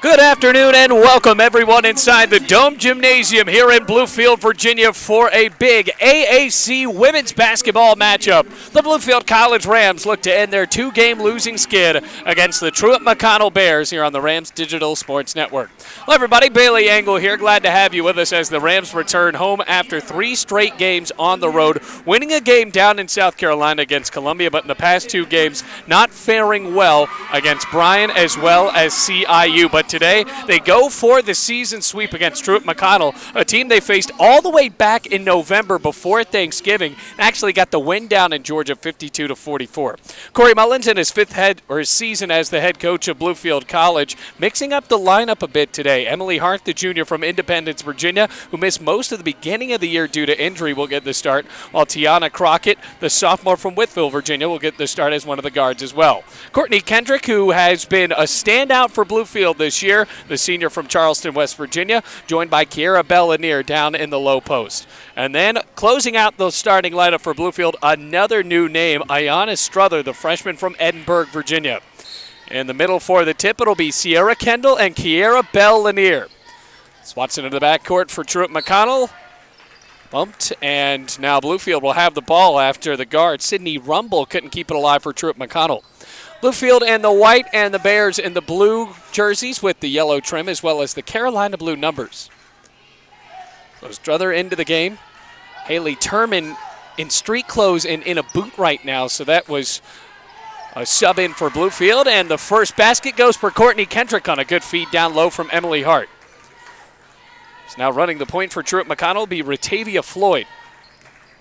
Good afternoon and welcome everyone inside the Dome Gymnasium here in Bluefield, Virginia for a big AAC women's basketball matchup. The Bluefield College Rams look to end their two-game losing skid against the Truett-McConnell Bears here on the Rams Digital Sports Network. Hello everybody, Bailey Angle here. Glad to have you with us as the Rams return home after 3 straight games on the road, winning a game down in South Carolina against Columbia, but in the past 2 games not faring well against Bryan as well as CIU. But today, they go for the season sweep against Truett-McConnell, a team they faced all the way back in November before Thanksgiving, and actually got the win down in Georgia 52-44. Corey Mullins in his his season as the head coach of Bluefield College, mixing up the lineup a bit today. Emily Hart, the junior from Independence, Virginia, who missed most of the beginning of the year due to injury, will get the start, while Tiana Crockett, the sophomore from Whitfield, Virginia, will get the start as one of the guards as well. Courtney Kendrick, who has been a standout for Bluefield this year, the senior from Charleston, West Virginia, joined by Kiera Bell-Lanier down in the low post. And then closing out the starting lineup for Bluefield, another new name, Ayanna Struther, the freshman from Edinburgh, Virginia. In the middle for the tip, it'll be Sierra Kendall and Kiera Bell-Lanier. Swatson in the backcourt for Truett-McConnell. Bumped, and now Bluefield will have the ball after the guard, Sydney Rumble, couldn't keep it alive for Truett-McConnell. Bluefield and the white and the Bears in the blue jerseys with the yellow trim as well as the Carolina blue numbers. So Struther into the game. Haley Turman in street clothes and in a boot right now, so that was a sub in for Bluefield. And the first basket goes for Courtney Kendrick on a good feed down low from Emily Hart. So now running the point for Truett-McConnell will be Ratavia Floyd.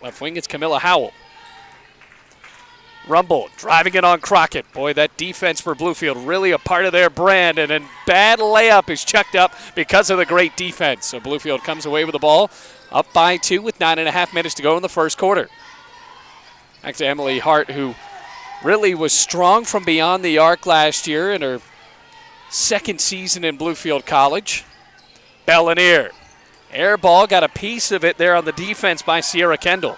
Left wing, it's Camilla Howell. Rumble driving it on Crockett. Boy, that defense for Bluefield really a part of their brand, and a bad layup is chucked up because of the great defense. So Bluefield comes away with the ball, up by 2 with 9.5 minutes to go in the first quarter. Back to Emily Hart, who really was strong from beyond the arc last year in her second season in Bluefield College. Bell-Lanier. Air ball, got a piece of it there on the defense by Sierra Kendall.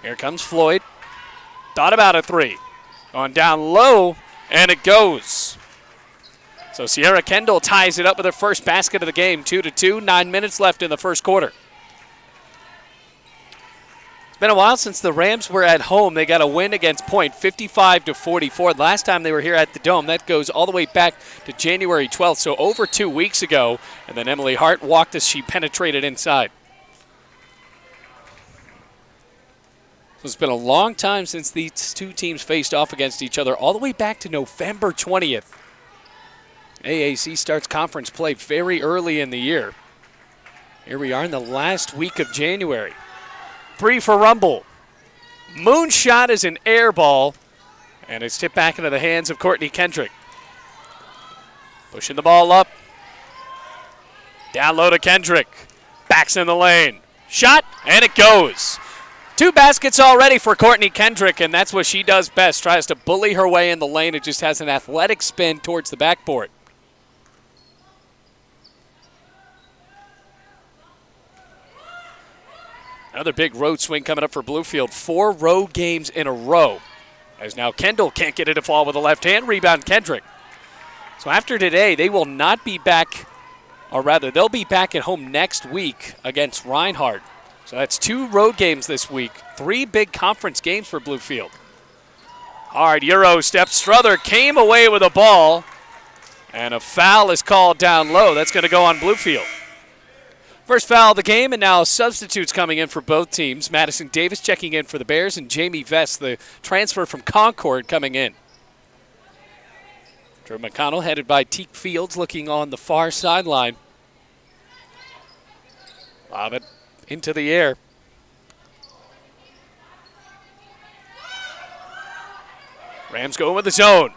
Here comes Floyd. Thought about a 3. Going down low, and it goes. So Sierra Kendall ties it up with her first basket of the game, 2-2, 9 minutes left in the first quarter. It's been a while since the Rams were at home. They got a win against Point, 55-44. Last time they were here at the Dome, that goes all the way back to January 12th, so over 2 weeks ago. And then Emily Hart walked as she penetrated inside. It's been a long time since these two teams faced off against each other, all the way back to November 20th. AAC starts conference play very early in the year. Here we are in the last week of January. 3 for Rumble. Moonshot is an air ball, and it's tipped back into the hands of Courtney Kendrick. Pushing the ball up. Down low to Kendrick. Backs in the lane. Shot, and it goes. 2 baskets already for Courtney Kendrick, and that's what she does best. Tries to bully her way in the lane. It just has an athletic spin towards the backboard. Another big road swing coming up for Bluefield. 4 road games in a row. As now Kendall can't get it to fall with a left hand. Rebound Kendrick. So after today, they will not be back, or rather, they'll be back at home next week against Reinhardt. So that's 2 road games this week. 3 big conference games for Bluefield. Hard Euro step. Struther came away with a ball. And a foul is called down low. That's going to go on Bluefield. First foul of the game, and now substitutes coming in for both teams. Madison Davis checking in for the Bears, and Jamie Vest, the transfer from Concord, coming in. Drew McConnell headed by Teak Fields, looking on the far sideline. Lob it into the air. Rams going with the zone.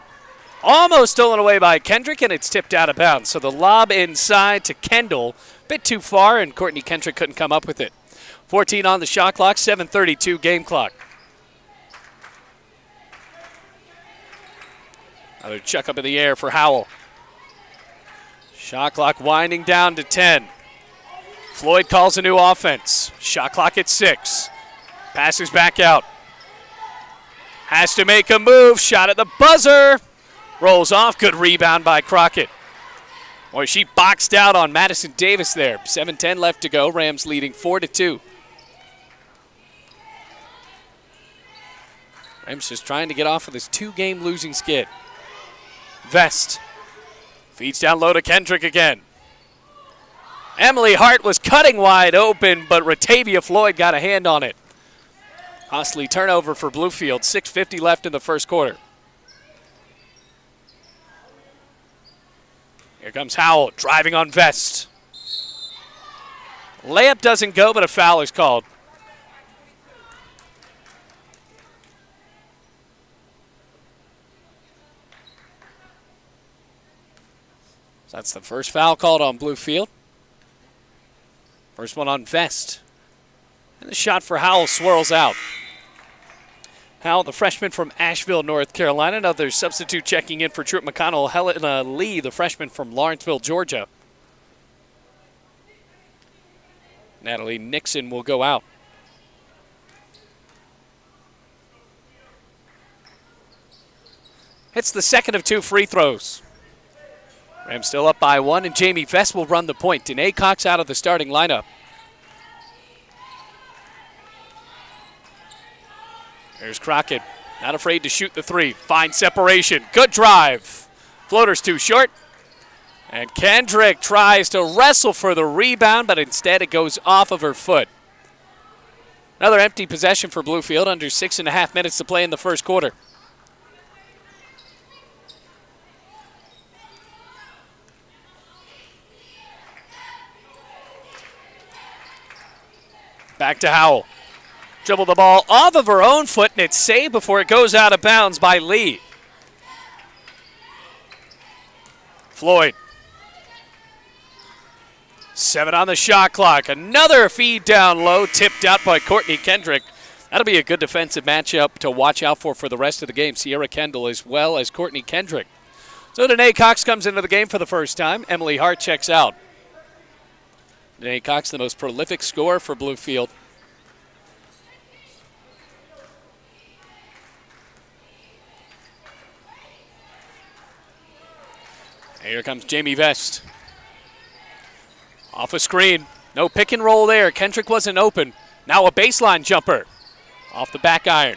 Almost stolen away by Kendrick, and it's tipped out of bounds. So the lob inside to Kendall. Bit too far, and Courtney Kendrick couldn't come up with it. 14 on the shot clock, 7:32 game clock. Another chuck up in the air for Howell. Shot clock winding down to 10. Floyd calls a new offense. Shot clock at 6. Passes back out. Has to make a move. Shot at the buzzer. Rolls off. Good rebound by Crockett. Boy, she boxed out on Madison Davis there. 7:10 left to go. Rams leading 4-2. Rams just trying to get off of this 2-game losing skid. Vest feeds down low to Kendrick again. Emily Hart was cutting wide open, but Ratavia Floyd got a hand on it. Costly turnover for Bluefield. 6:50 left in the first quarter. Here comes Howell driving on Vest. Layup doesn't go, but a foul is called. So that's the first foul called on Bluefield. First one on Vest. And the shot for Howell swirls out. Howell, the freshman from Asheville, North Carolina. Another substitute checking in for Truett McConnell. Helena Lee, the freshman from Lawrenceville, Georgia. Natalie Nixon will go out. It's the second of 2 free throws. Rams still up by 1, and Jamie Vest will run the point. Danae Cox out of the starting lineup. There's Crockett, not afraid to shoot the 3. Finds separation, good drive. Floater's too short. And Kendrick tries to wrestle for the rebound, but instead it goes off of her foot. Another empty possession for Bluefield, under 6.5 minutes to play in the first quarter. Back to Howell. Dribble the ball off of her own foot, and it's saved before it goes out of bounds by Lee. Floyd. 7 on the shot clock. Another feed down low, tipped out by Courtney Kendrick. That'll be a good defensive matchup to watch out for the rest of the game. Sierra Kendall as well as Courtney Kendrick. So Danae Cox comes into the game for the first time. Emily Hart checks out. Danae Cox, the most prolific scorer for Bluefield. Here comes Jamie Vest. Off a screen. No pick and roll there. Kendrick wasn't open. Now a baseline jumper. Off the back iron.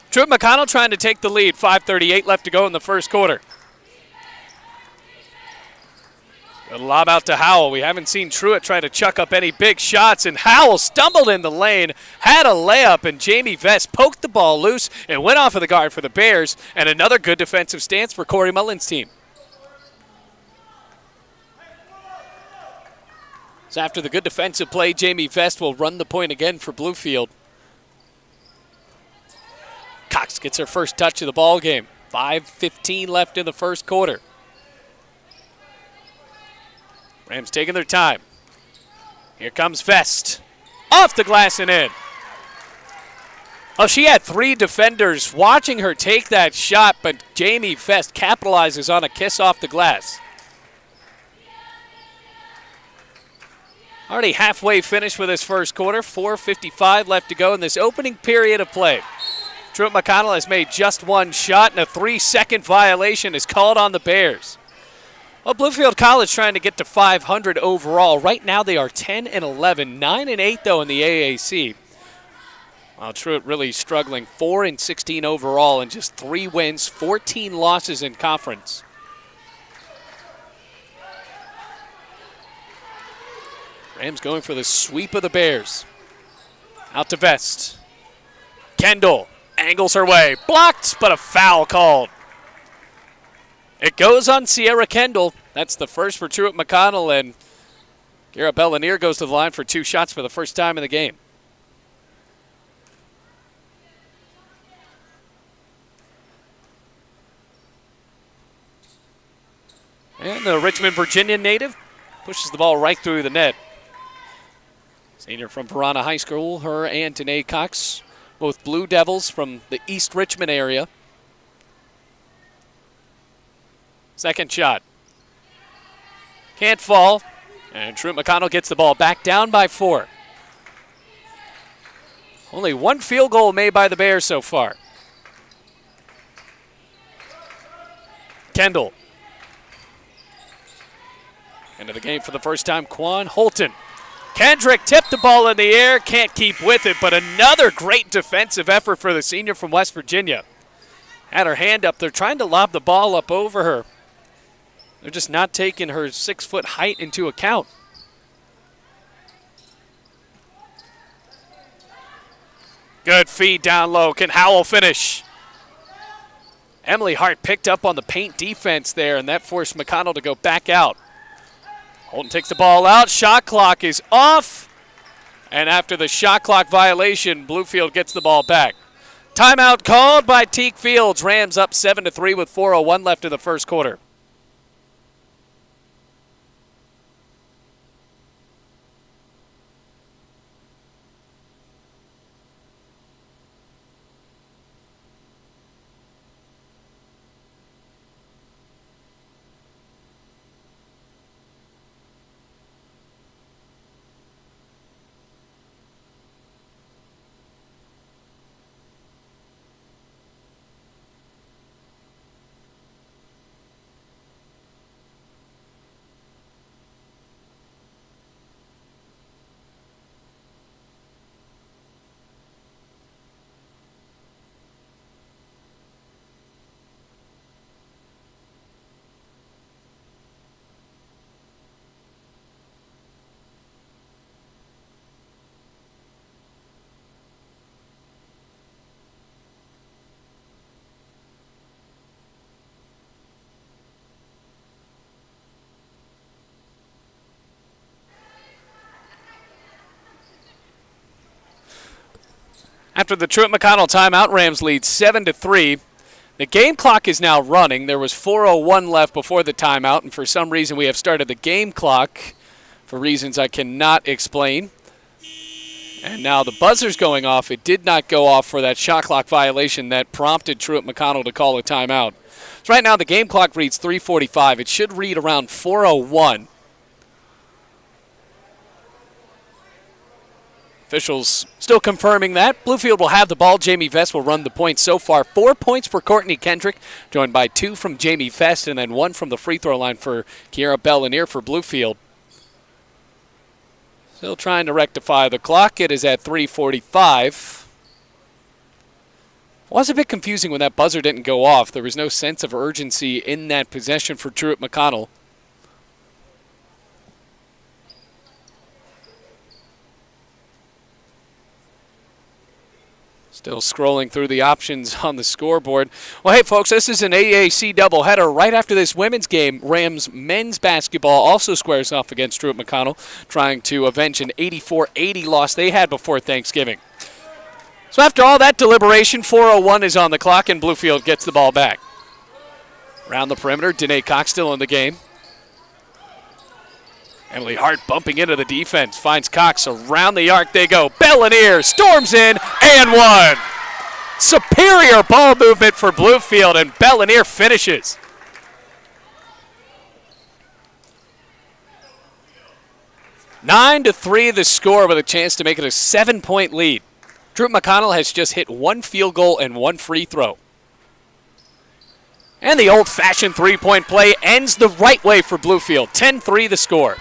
Truett McConnell trying to take the lead. 5:38 left to go in the first quarter. Good lob out to Howell. We haven't seen Truett try to chuck up any big shots, and Howell stumbled in the lane, had a layup, and Jamie Vest poked the ball loose and went off of the guard for the Bears, and another good defensive stance for Corey Mullen's team. So after the good defensive play, Jamie Vest will run the point again for Bluefield. Cox gets her first touch of the ball game. 5:15 left in the first quarter. Rams taking their time. Here comes Vest. Off the glass and in. Oh, she had 3 defenders watching her take that shot, but Jamie Vest capitalizes on a kiss off the glass. Already halfway finished with this first quarter. 4:55 left to go in this opening period of play. Truett McConnell has made just 1 shot, and a 3-second violation is called on the Bears. Well, Bluefield College trying to get to 500 overall. Right now they are 10-11, 9-8 though in the AAC. While Truett really struggling, 4-16 overall and just 3 wins, 14 losses in conference. Rams going for the sweep of the Bears. Out to Vest. Kendall angles her way, blocked, but a foul called. It goes on Sierra Kendall. That's the first for Truett McConnell, and Garrett Bellanier goes to the line for 2 shots for the first time in the game. And the Richmond, Virginia native pushes the ball right through the net. Senior from Piranha High School, her and Danae Cox, both Blue Devils from the East Richmond area. Second shot. Can't fall. And Truett McConnell gets the ball back, down by 4. Only 1 field goal made by the Bears so far. Kendall Into the game for the first time, Quan Holton. Kendrick tipped the ball in the air, can't keep with it, but another great defensive effort for the senior from West Virginia. Had her hand up there, trying to lob the ball up over her. They're just not taking her 6-foot height into account. Good feed down low. Can Howell finish? Emily Hart picked up on the paint defense there, and that forced McConnell to go back out. Holton takes the ball out. Shot clock is off. And after the shot clock violation, Bluefield gets the ball back. Timeout called by Teak Fields. Rams up 7-3 with 4:01 left in the first quarter. After the Truett-McConnell timeout, Rams lead 7-3. The game clock is now running. There was 4:01 left before the timeout, and for some reason we have started the game clock for reasons I cannot explain. And now the buzzer's going off. It did not go off for that shot clock violation that prompted Truett-McConnell to call a timeout. So right now the game clock reads 3:45. It should read around 4:01. Officials still confirming that. Bluefield will have the ball. Jamie Vest will run the point so far. 4 points for Courtney Kendrick, joined by 2 from Jamie Vest, and then 1 from the free throw line for Kiera Bellinier for Bluefield. Still trying to rectify the clock. It is at 3:45. Was a bit confusing when that buzzer didn't go off. There was no sense of urgency in that possession for Truett-McConnell. Still scrolling through the options on the scoreboard. Well, hey, folks, this is an AAC doubleheader. Right after this women's game, Rams men's basketball also squares off against Truett-McConnell, trying to avenge an 84-80 loss they had before Thanksgiving. So after all that deliberation, 4:01 is on the clock, and Bluefield gets the ball back. Around the perimeter, Danae Cox still in the game. Emily Hart bumping into the defense, finds Cox around the arc. They go. Bellinier storms in and one. Superior ball movement for Bluefield, and Bellinier finishes. Nine to 3 the score with a chance to make it a 7-point lead. Truett-McConnell has just hit 1 field goal and 1 free throw. And the old-fashioned three-point play ends the right way for Bluefield. 10-3 the score.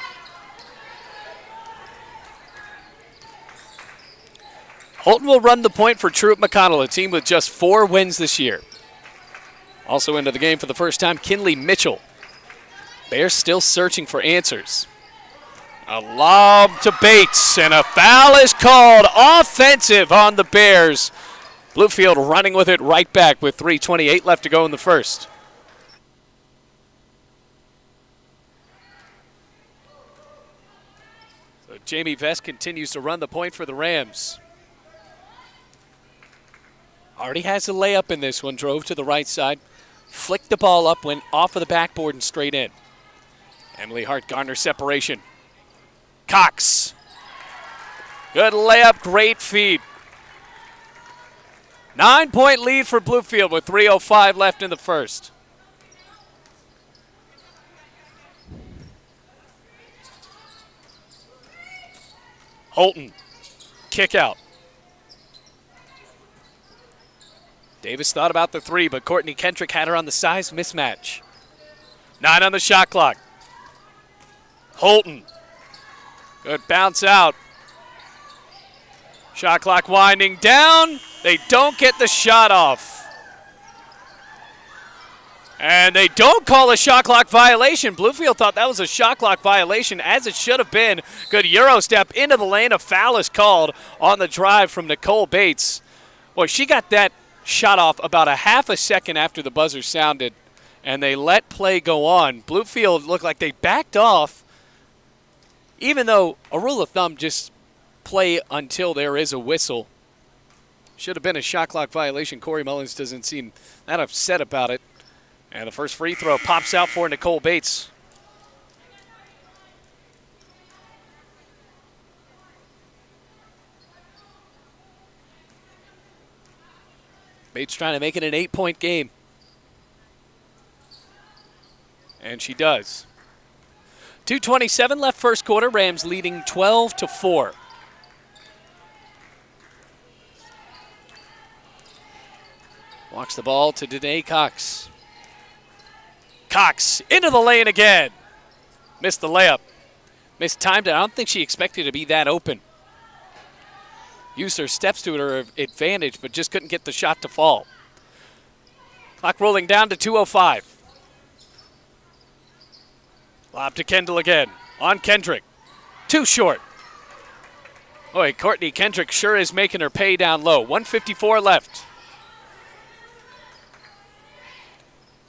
Holton will run the point for Truett-McConnell, a team with just 4 wins this year. Also into the game for the first time, Kinley Mitchell. Bears still searching for answers. A lob to Bates, and a foul is called. Offensive on the Bears. Bluefield running with it right back with 3:28 left to go in the first. So Jamie Vest continues to run the point for the Rams. Already has a layup in this one. Drove to the right side. Flicked the ball up, went off of the backboard and straight in. Emily Hart garners separation. Cox. Good layup, great feed. 9-point lead for Bluefield with 3:05 left in the first. Holton, kick out. Davis thought about the 3, but Courtney Kendrick had her on the size mismatch. 9 on the shot clock. Holton. Good bounce out. Shot clock winding down. They don't get the shot off. And they don't call a shot clock violation. Bluefield thought that was a shot clock violation, as it should have been. Good Euro step into the lane. A foul is called on the drive from Nicole Bates. Boy, she got that shot off about a half a second after the buzzer sounded, and they let play go on. Bluefield looked like they backed off, even though a rule of thumb, just play until there is a whistle. Should have been a shot clock violation. Corey Mullins doesn't seem that upset about it. And the first free throw pops out for Nicole Bates. Bates trying to make it an 8-point game. And she does. 2:27 left first quarter. Rams leading 12-4. Walks the ball to Danae Cox. Cox into the lane again. Missed the layup. Mistimed it. I don't think she expected to be that open. Used her steps to her advantage, but just couldn't get the shot to fall. Clock rolling down to 2:05. Lob to Kendall again. On Kendrick. Too short. Boy, Courtney Kendrick sure is making her pay down low. 1:54 left.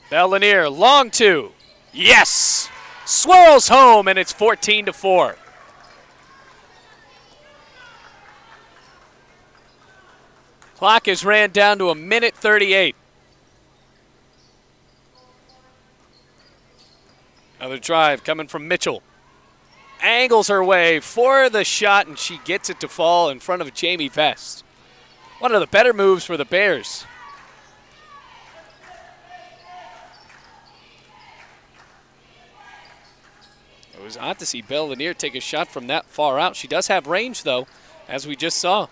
Bellinier, long two. Yes! Swirls home, and it's 14-4. Clock is ran down to 1:38. Another drive coming from Mitchell. Angles her way for the shot, and she gets it to fall in front of Jamie Vest. One of the better moves for the Bears. It was odd to see Bellinier take a shot from that far out. She does have range, though, as we just saw.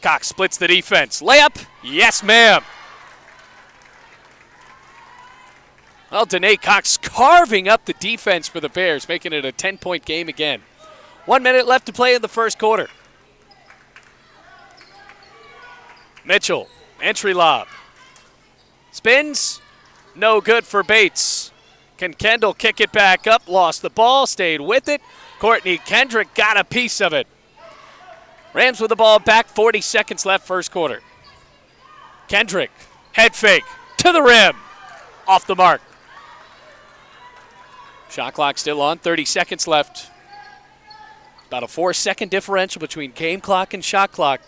Cox splits the defense. Layup. Yes, ma'am. Well, Danae Cox carving up the defense for the Bears, making it a 10-point game again. 1 minute left to play in the first quarter. Mitchell, entry lob. Spins. No good for Bates. Can Kendall kick it back up? Lost the ball, stayed with it. Courtney Kendrick got a piece of it. Rams with the ball back, 40 seconds left first quarter. Kendrick, head fake, to the rim. Off the mark. Shot clock still on, 30 seconds left. About a 4-second differential between game clock and shot clock.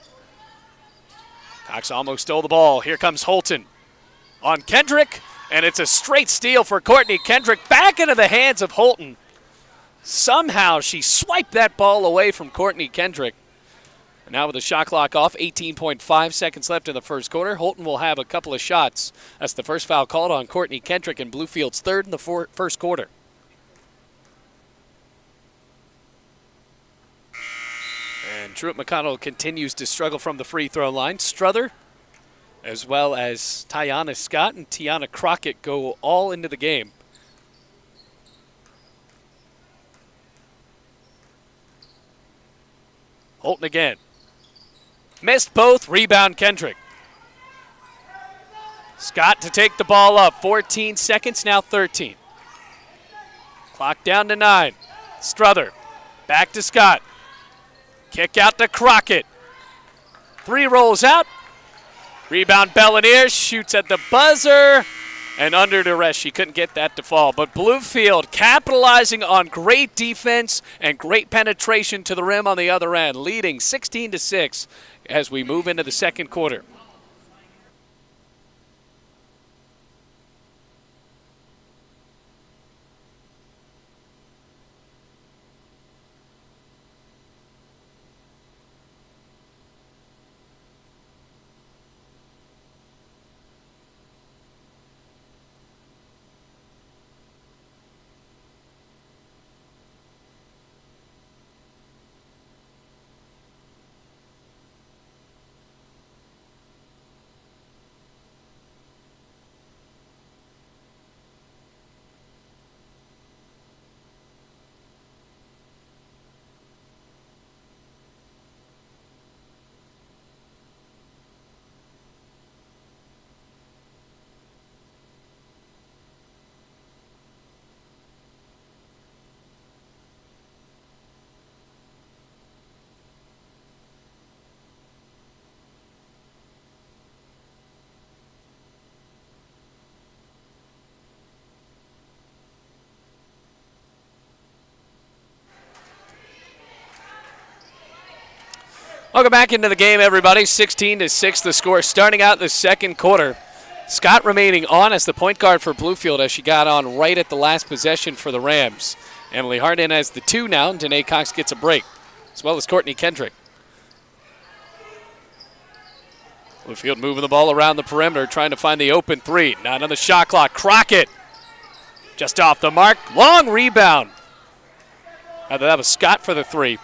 Cox almost stole the ball. Here comes Holton on Kendrick. And it's a straight steal for Courtney Kendrick, back into the hands of Holton. Somehow she swiped that ball away from Courtney Kendrick. And now with the shot clock off, 18.5 seconds left in the first quarter, Holton will have a couple of shots. That's the first foul called on Courtney Kendrick, and Bluefield's third in the first quarter. And Truett McConnell continues to struggle from the free throw line. Strother, as well as Tiana Scott and Tiana Crockett, go all into the game. Holton again. Missed both. Rebound Kendrick. Scott to take the ball up. 14 seconds, now 13. Clock down to 9. Strother. Back to Scott. Kick out to Crockett. 3 rolls out. Rebound Bellinier, shoots at the buzzer, and under duress, she couldn't get that to fall. But Bluefield capitalizing on great defense and great penetration to the rim on the other end, leading 16-6 as we move into the second quarter. Welcome back into the game, everybody. 16-6 the score starting out the second quarter. Scott remaining on as the point guard for Bluefield as she got on right at the last possession for the Rams. Emily Hart in as the 2 now, and Danae Cox gets a break, as well as Courtney Kendrick. Bluefield moving the ball around the perimeter, trying to find the open 3. 9 on the shot clock. Crockett just off the mark. Long rebound. That was Scott for the 3.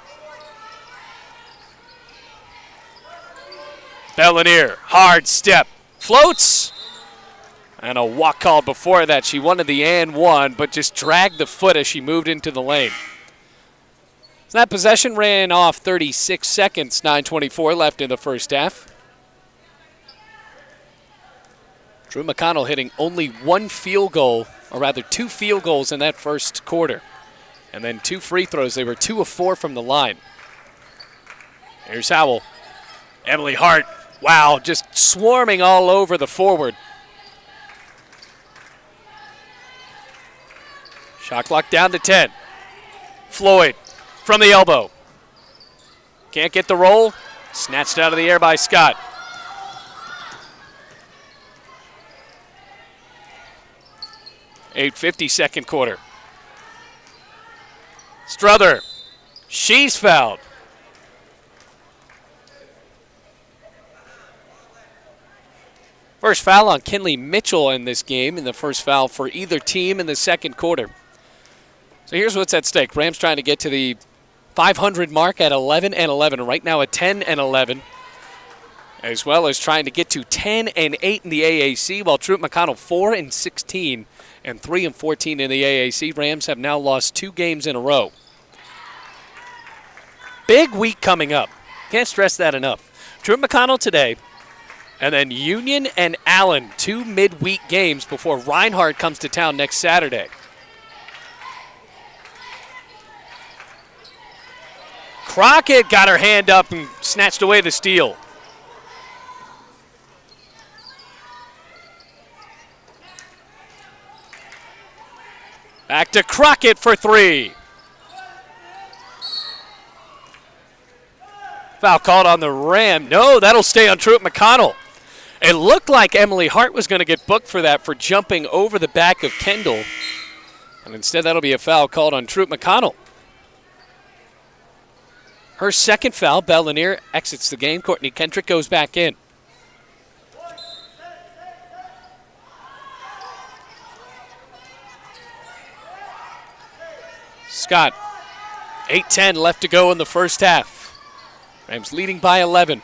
Bellinier, hard step, floats. And a walk called before that. She wanted the and 1, but just dragged the foot as she moved into the lane. So that possession ran off 36 seconds, 9:24 left in the first half. Drew McConnell hitting only 1 field goal, or rather 2 field goals in that first quarter. And then 2 free throws. They were 2 of 4 from the line. Here's Howell. Emily Hart, wow, just swarming all over the forward. Shot clock down to 10. Floyd from the elbow. Can't get the roll. Snatched out of the air by Scott. .850 second quarter. Struther. She's fouled. First foul on Kinley Mitchell in this game, and the first foul for either team in the second quarter. So here's what's at stake. Rams trying to get to the 500 mark at 11-11. Right now at 10-11. As well as trying to get to 10-8 in the AAC, while Truett McConnell 4-16 and 3-14 in the AAC. Rams have now lost 2 games in a row. Big week coming up. Can't stress that enough. Truett McConnell today, and then Union and Allen, 2 midweek games before Reinhardt comes to town next Saturday. Crockett got her hand up and snatched away the steal. Back to Crockett for 3. Foul called on the Ram. No, that'll stay on Truett McConnell. It looked like Emily Hart was going to get booked for that, for jumping over the back of Kendall. And instead that'll be a foul called on Truett McConnell. Her second foul. Bellinier exits the game. Courtney Kendrick goes back in. Scott, 8:10 left to go in the first half. Rams leading by 11.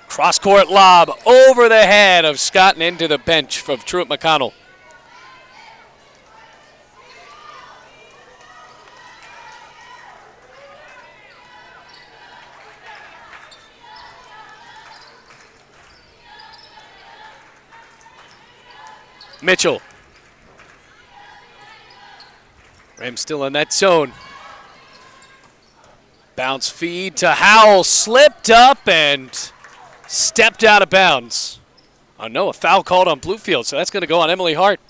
Cross-court lob over the head of Scott and into the bench of Truett McConnell. Mitchell. Rams still in that zone. Bounce feed to Howell. Slipped up and stepped out of bounds. Oh no, a foul called on Bluefield, so that's going to go on Emily Hart.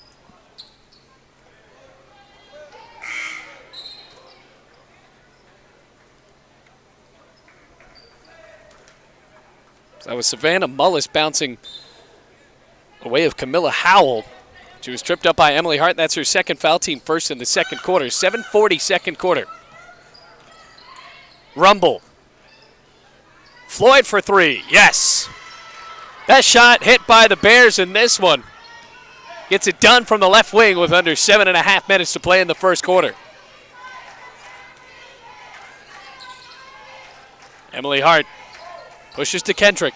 So that was Savannah Mullis bouncing away of Camilla Howell. She was tripped up by Emily Hart. That's her second foul, team first in the second quarter. 7:40 second quarter. Rumble. Floyd for 3. Yes. That shot hit by the Bears in this one. Gets it done from the left wing with under 7.5 minutes to play in the first quarter. Emily Hart pushes to Kendrick.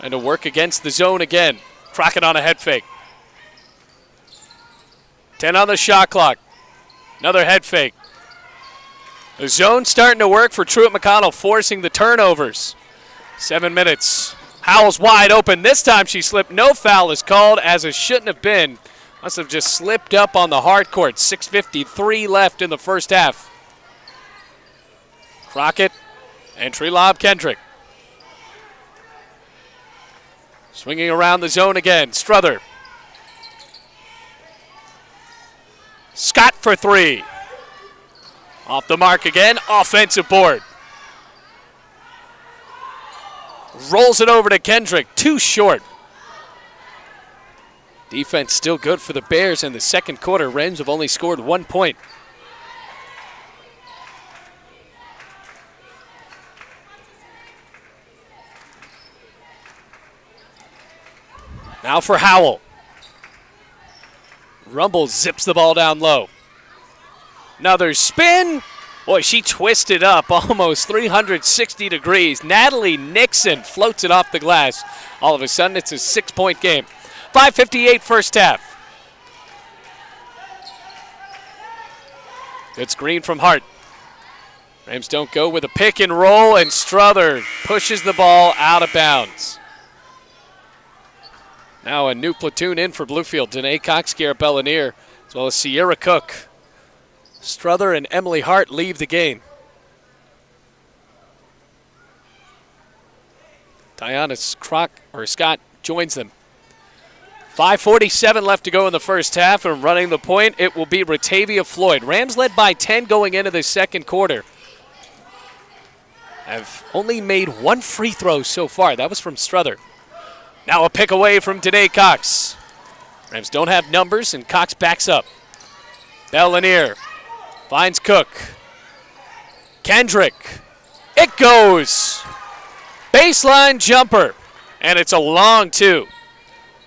And to work against the zone again. Crockett on a head fake. 10 on the shot clock. Another head fake. The zone starting to work for Truett McConnell, forcing the turnovers. 7 minutes. Howell's wide open. This time she slipped. No foul is called, as it shouldn't have been. Must have just slipped up on the hard court. 6:53 left in the first half. Crockett, entry lob, Kendrick. Swinging around the zone again. Struther. Scott for 3. Off the mark again, offensive board. Rolls it over to Kendrick, too short. Defense still good for the Bears in the second quarter. Rams have only scored 1 point. Now for Howell. Rumble zips the ball down low. Another spin. Boy, she twisted up almost 360 degrees. Natalie Nixon floats it off the glass. All of a sudden, it's a 6-point game. 5:58 first half. Good screen from Hart. Rams don't go with a pick and roll, and Strother pushes the ball out of bounds. Now a new platoon in for Bluefield. Danae Cox, Garrett Bellanier, as well as Sierra Cook. Strother and Emily Hart leave the game. Diana Scott joins them. 5:47 left to go in the first half, and running the point, it will be Ratavia Floyd. Rams led by 10 going into the second quarter. Have only made 1 free throw so far. That was from Strother. Now a pick away from Danae Cox. Rams don't have numbers, and Cox backs up. Bellanier finds Cook. Kendrick. It goes. Baseline jumper. And it's a long 2.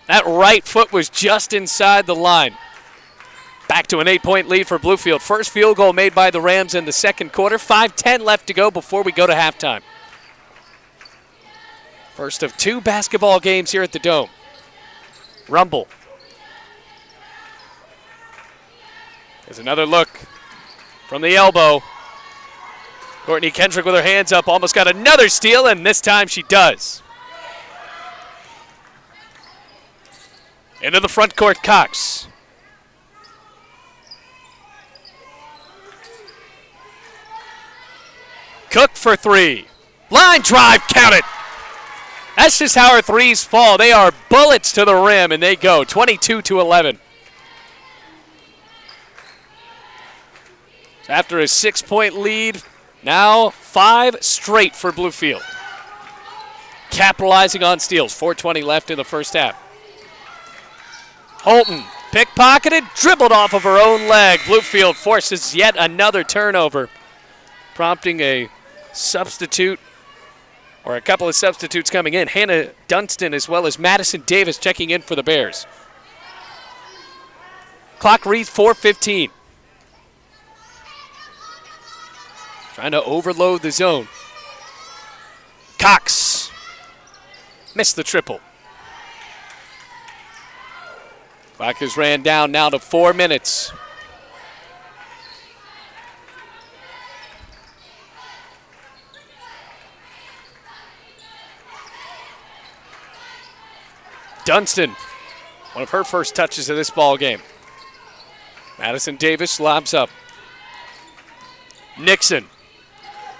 That right foot was just inside the line. Back to an 8-point lead for Bluefield. First field goal made by the Rams in the second quarter. 5:10 left to go before we go to halftime. First of 2 basketball games here at the Dome. Rumble. There's another look from the elbow. Courtney Kendrick with her hands up, almost got another steal, and this time she does. Into the front court, Cox. Cook for 3. Line drive, count it. That's just how our threes fall. They are bullets to the rim, and they go 22-11. So after a 6-point lead, now 5 straight for Bluefield. Capitalizing on steals. 4:20 left in the first half. Holton, pickpocketed, dribbled off of her own leg. Bluefield forces yet another turnover, prompting a substitute, or a couple of substitutes coming in. Hannah Dunstan as well as Madison Davis checking in for the Bears. Clock reads 4:15. Trying to overload the zone. Cox missed the triple. Clock has ran down now to 4 minutes. Dunstan, one of her first touches of this ball game. Madison Davis lobs up. Nixon,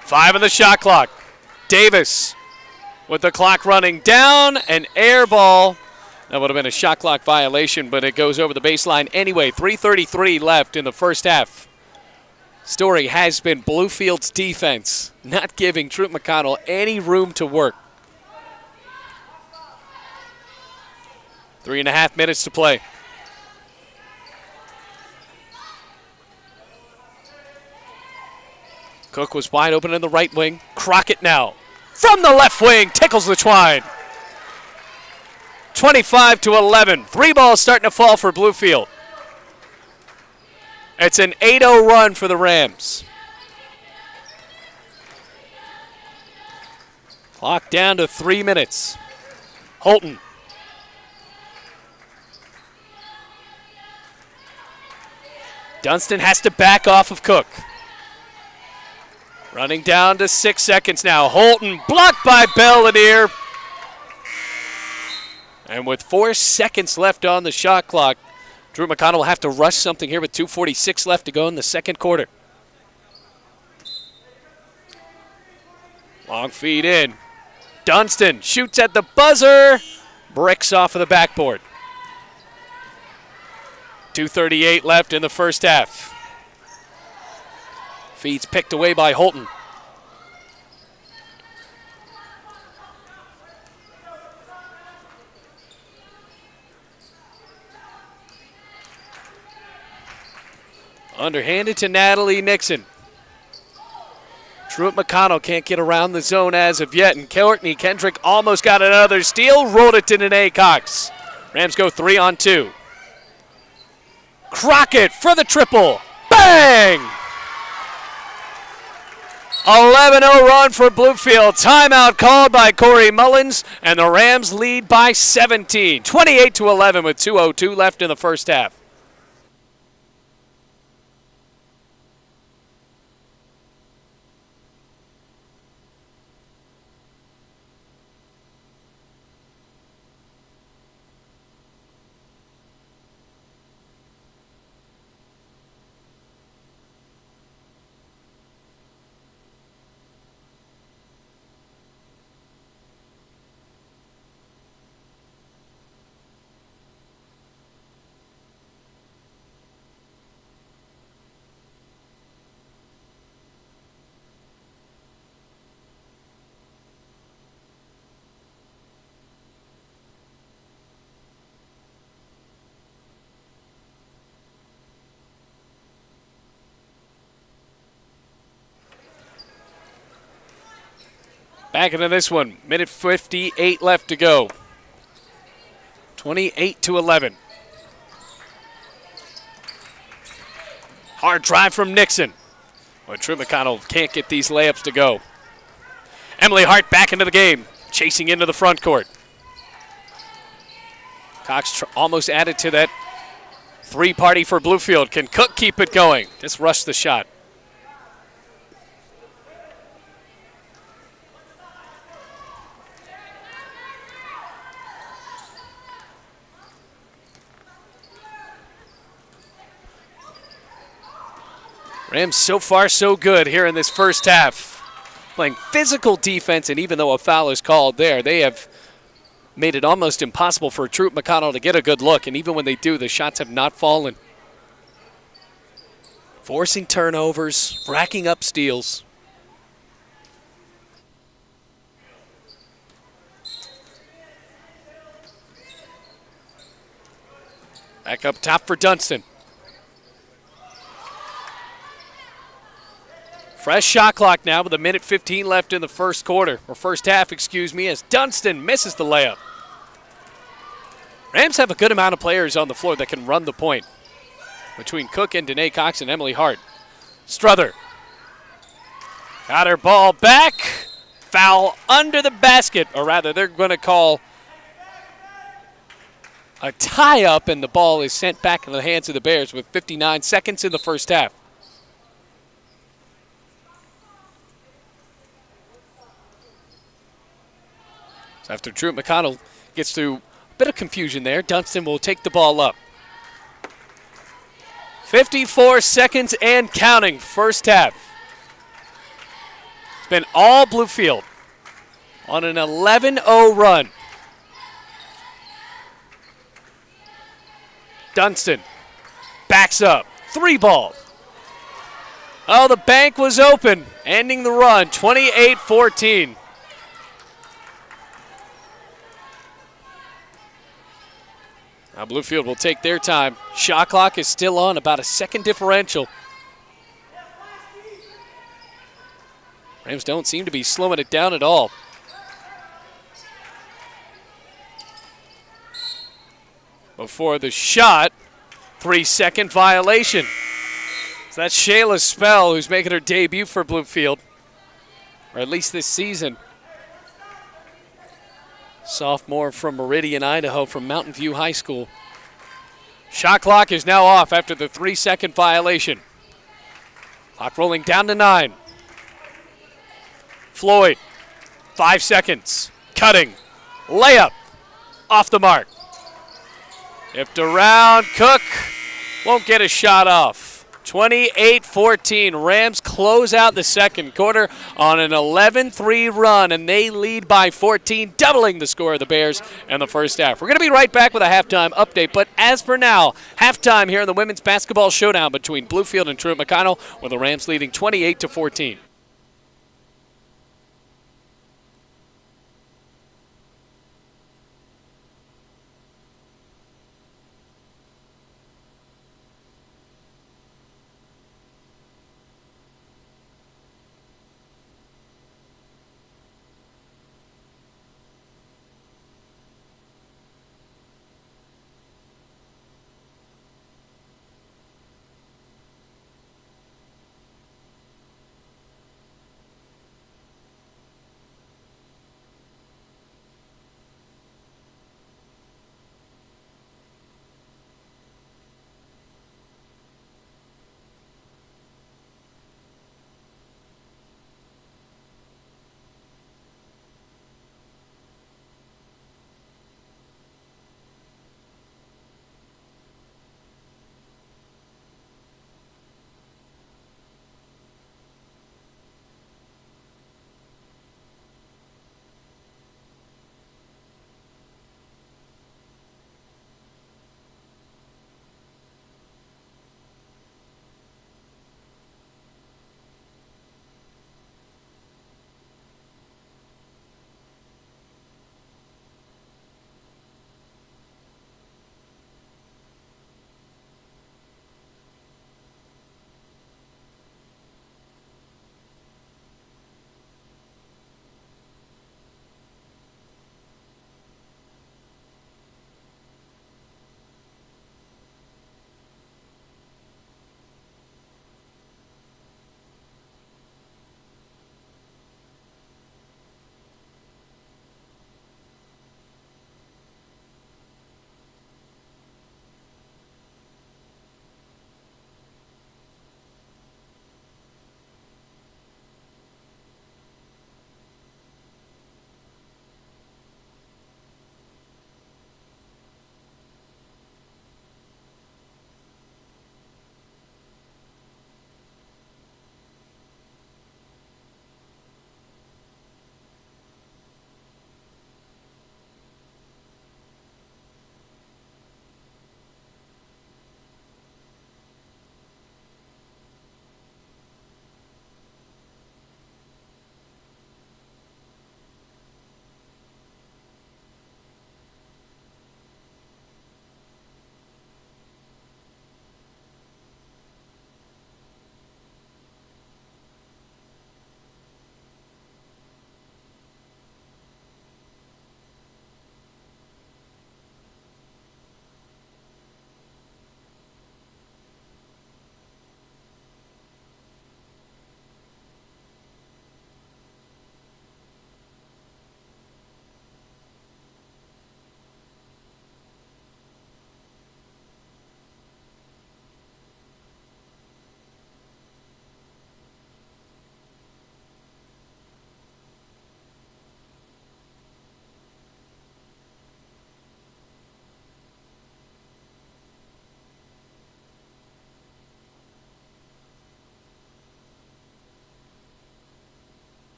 5 on the shot clock. Davis with the clock running down, an air ball. That would have been a shot clock violation, but it goes over the baseline anyway. 3:33 left in the first half. Story has been Bluefield's defense, not giving Truett McConnell any room to work. 3.5 minutes to play. Cook was wide open in the right wing. Crockett now from the left wing tickles the twine. 25-11. 3 balls starting to fall for Bluefield. It's an 8-0 run for the Rams. Clock down to 3 minutes. Holton. Dunstan has to back off of Cook. Running down to 6 seconds now. Holton blocked by Bellanier. And with 4 seconds left on the shot clock, Drew McConnell will have to rush something here with 2:46 left to go in the second quarter. Long feed in. Dunstan shoots at the buzzer. Bricks off of the backboard. 2:38 left in the first half. Feeds picked away by Holton. Underhanded to Natalie Nixon. Truett McConnell can't get around the zone as of yet, and Courtney Kendrick almost got another steal, rolled it to Nene Cox. Rams go 3-on-2. Crockett for the triple. Bang! 11-0 run for Bluefield. Timeout called by Corey Mullins, and the Rams lead by 17. 28-11 with 2:02 left in the first half. Back into this one. Minute 58 left to go. 28-11. Hard drive from Nixon. But Truett McConnell can't get these layups to go. Emily Hart back into the game, chasing into the front court. Cox almost added to that three-party for Bluefield. Can Cook keep it going? Just rush the shot. Rams so far so good here in this first half. Playing physical defense, and even though a foul is called there, they have made it almost impossible for Truett McConnell to get a good look, and even when they do, the shots have not fallen. Forcing turnovers, racking up steals. Back up top for Dunston. Fresh shot clock now with a minute 15 left in the first quarter, or first half, excuse me, as Dunston misses the layup. Rams have a good amount of players on the floor that can run the point between Cook and Danae Cox and Emily Hart. Struther got her ball back. Foul under the basket, or rather they're going to call a tie-up, and the ball is sent back into the hands of the Bears with 59 seconds in the first half. So after Truett McConnell gets through a bit of confusion there, Dunston will take the ball up. 54 seconds and counting, first half. It's been all Bluefield on an 11-0 run. Dunston backs up, three ball. Oh, the bank was open, ending the run, 28-14. Now Bluefield will take their time. Shot clock is still on, about a second differential. Rams don't seem to be slowing it down at all. Before the shot, 3-second violation. So that's Shayla Spell, who's making her debut for Bluefield, or at least this season. Sophomore from Meridian, Idaho, from Mountain View High School. Shot clock is now off after the 3-second violation. Clock rolling down to 9. Floyd, 5 seconds. Cutting. Layup. Off the mark. Tipped around. Cook won't get a shot off. 28-14. Rams close out the second quarter on an 11-3 run, and they lead by 14, doubling the score of the Bears in the first half. We're going to be right back with a halftime update, but as for now, halftime here in the women's basketball showdown between Bluefield and Truett McConnell, with the Rams leading 28-14.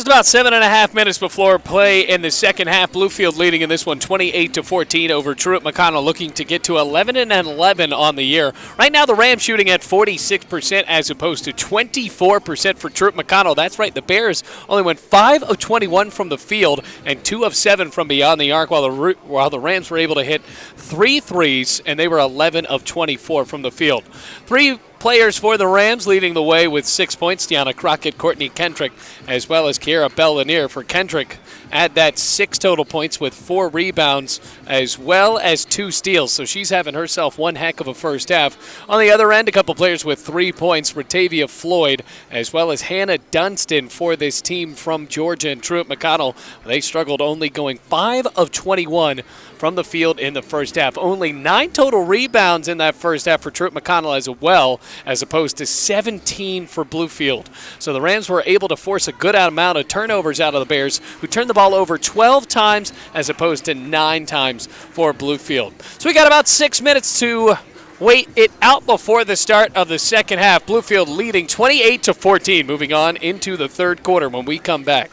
Just about 7.5 minutes before play in the second half. Bluefield leading in this one 28-14 over Truett McConnell, looking to get to 11-11 on the year. Right now the Rams shooting at 46% as opposed to 24% for Truett McConnell. That's right, the Bears only went 5 of 21 from the field and 2 of 7 from beyond the arc, while the Rams were able to hit 3 threes, and they were 11 of 24 from the field. 3 players for the Rams leading the way with 6 points. Deanna Crockett, Courtney Kendrick, as well as Kiera Bellanier. For Kendrick, add that 6 total points with 4 rebounds as well as 2 steals. So she's having herself one heck of a first half. On the other end, a couple players with 3 points. Ratavia Floyd, as well as Hannah Dunstan for this team from Georgia. And Truett McConnell, they struggled, only going 5 of 21 from the field in the first half. Only 9 total rebounds in that first half for Truett McConnell as well, as opposed to 17 for Bluefield. So the Rams were able to force a good amount of turnovers out of the Bears, who turned the ball over 12 times as opposed to 9 times for Bluefield. So we got about 6 minutes to wait it out before the start of the second half. Bluefield leading 28-14, moving on into the third quarter when we come back.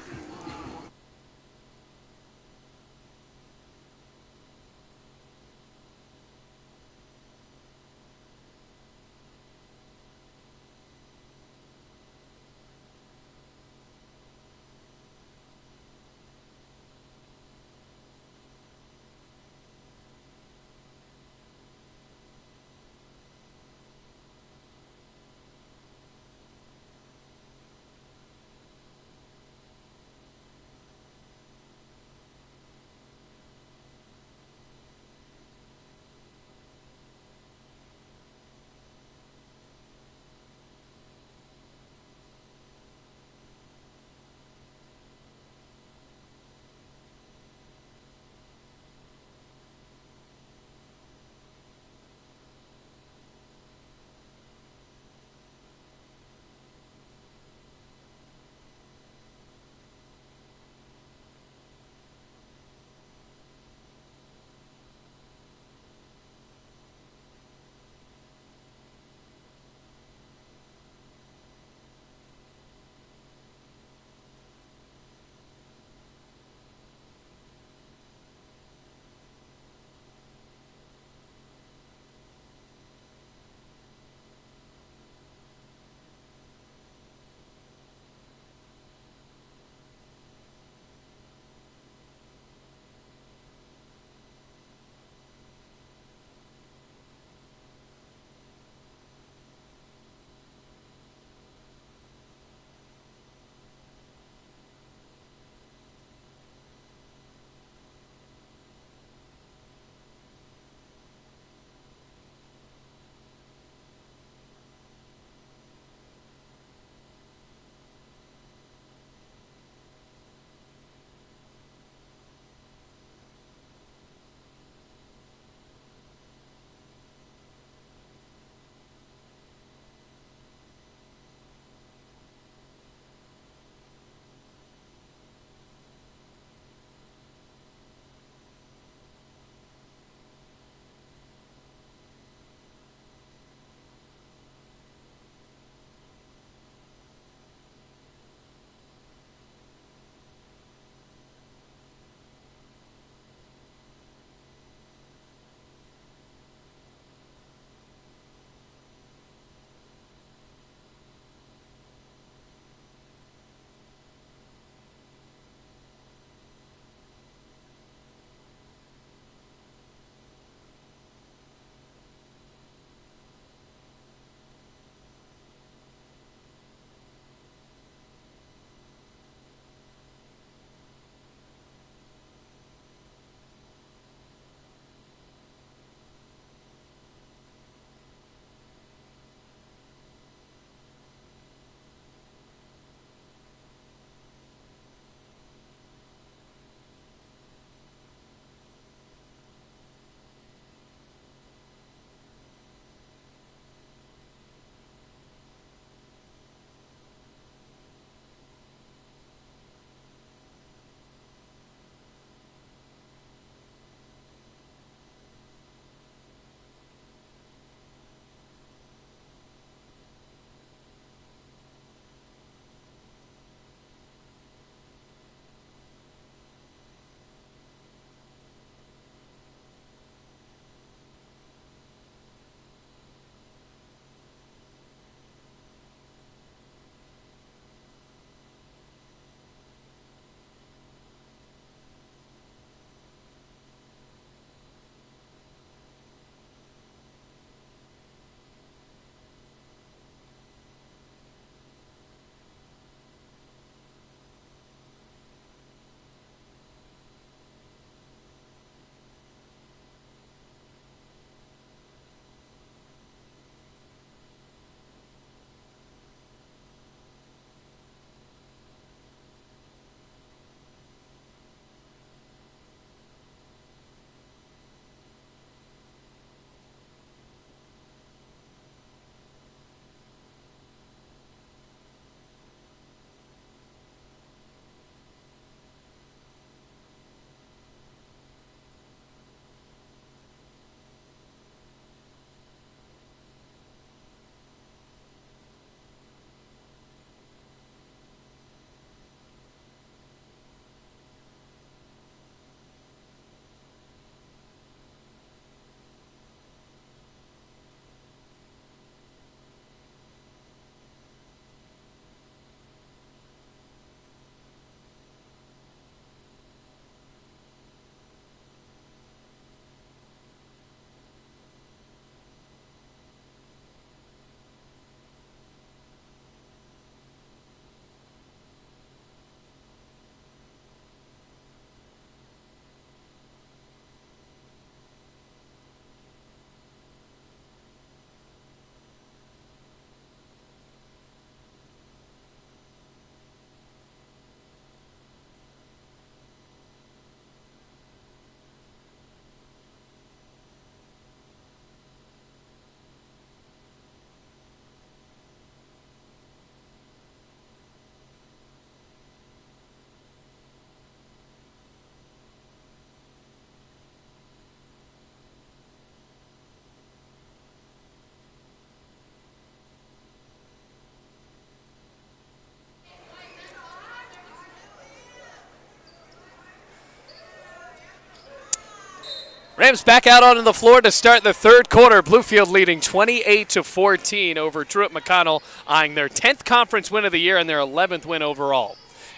Rams back out onto the floor to start the third quarter. Bluefield leading 28-14 over Truett McConnell, eyeing their 10th conference win of the year and their 11th win overall.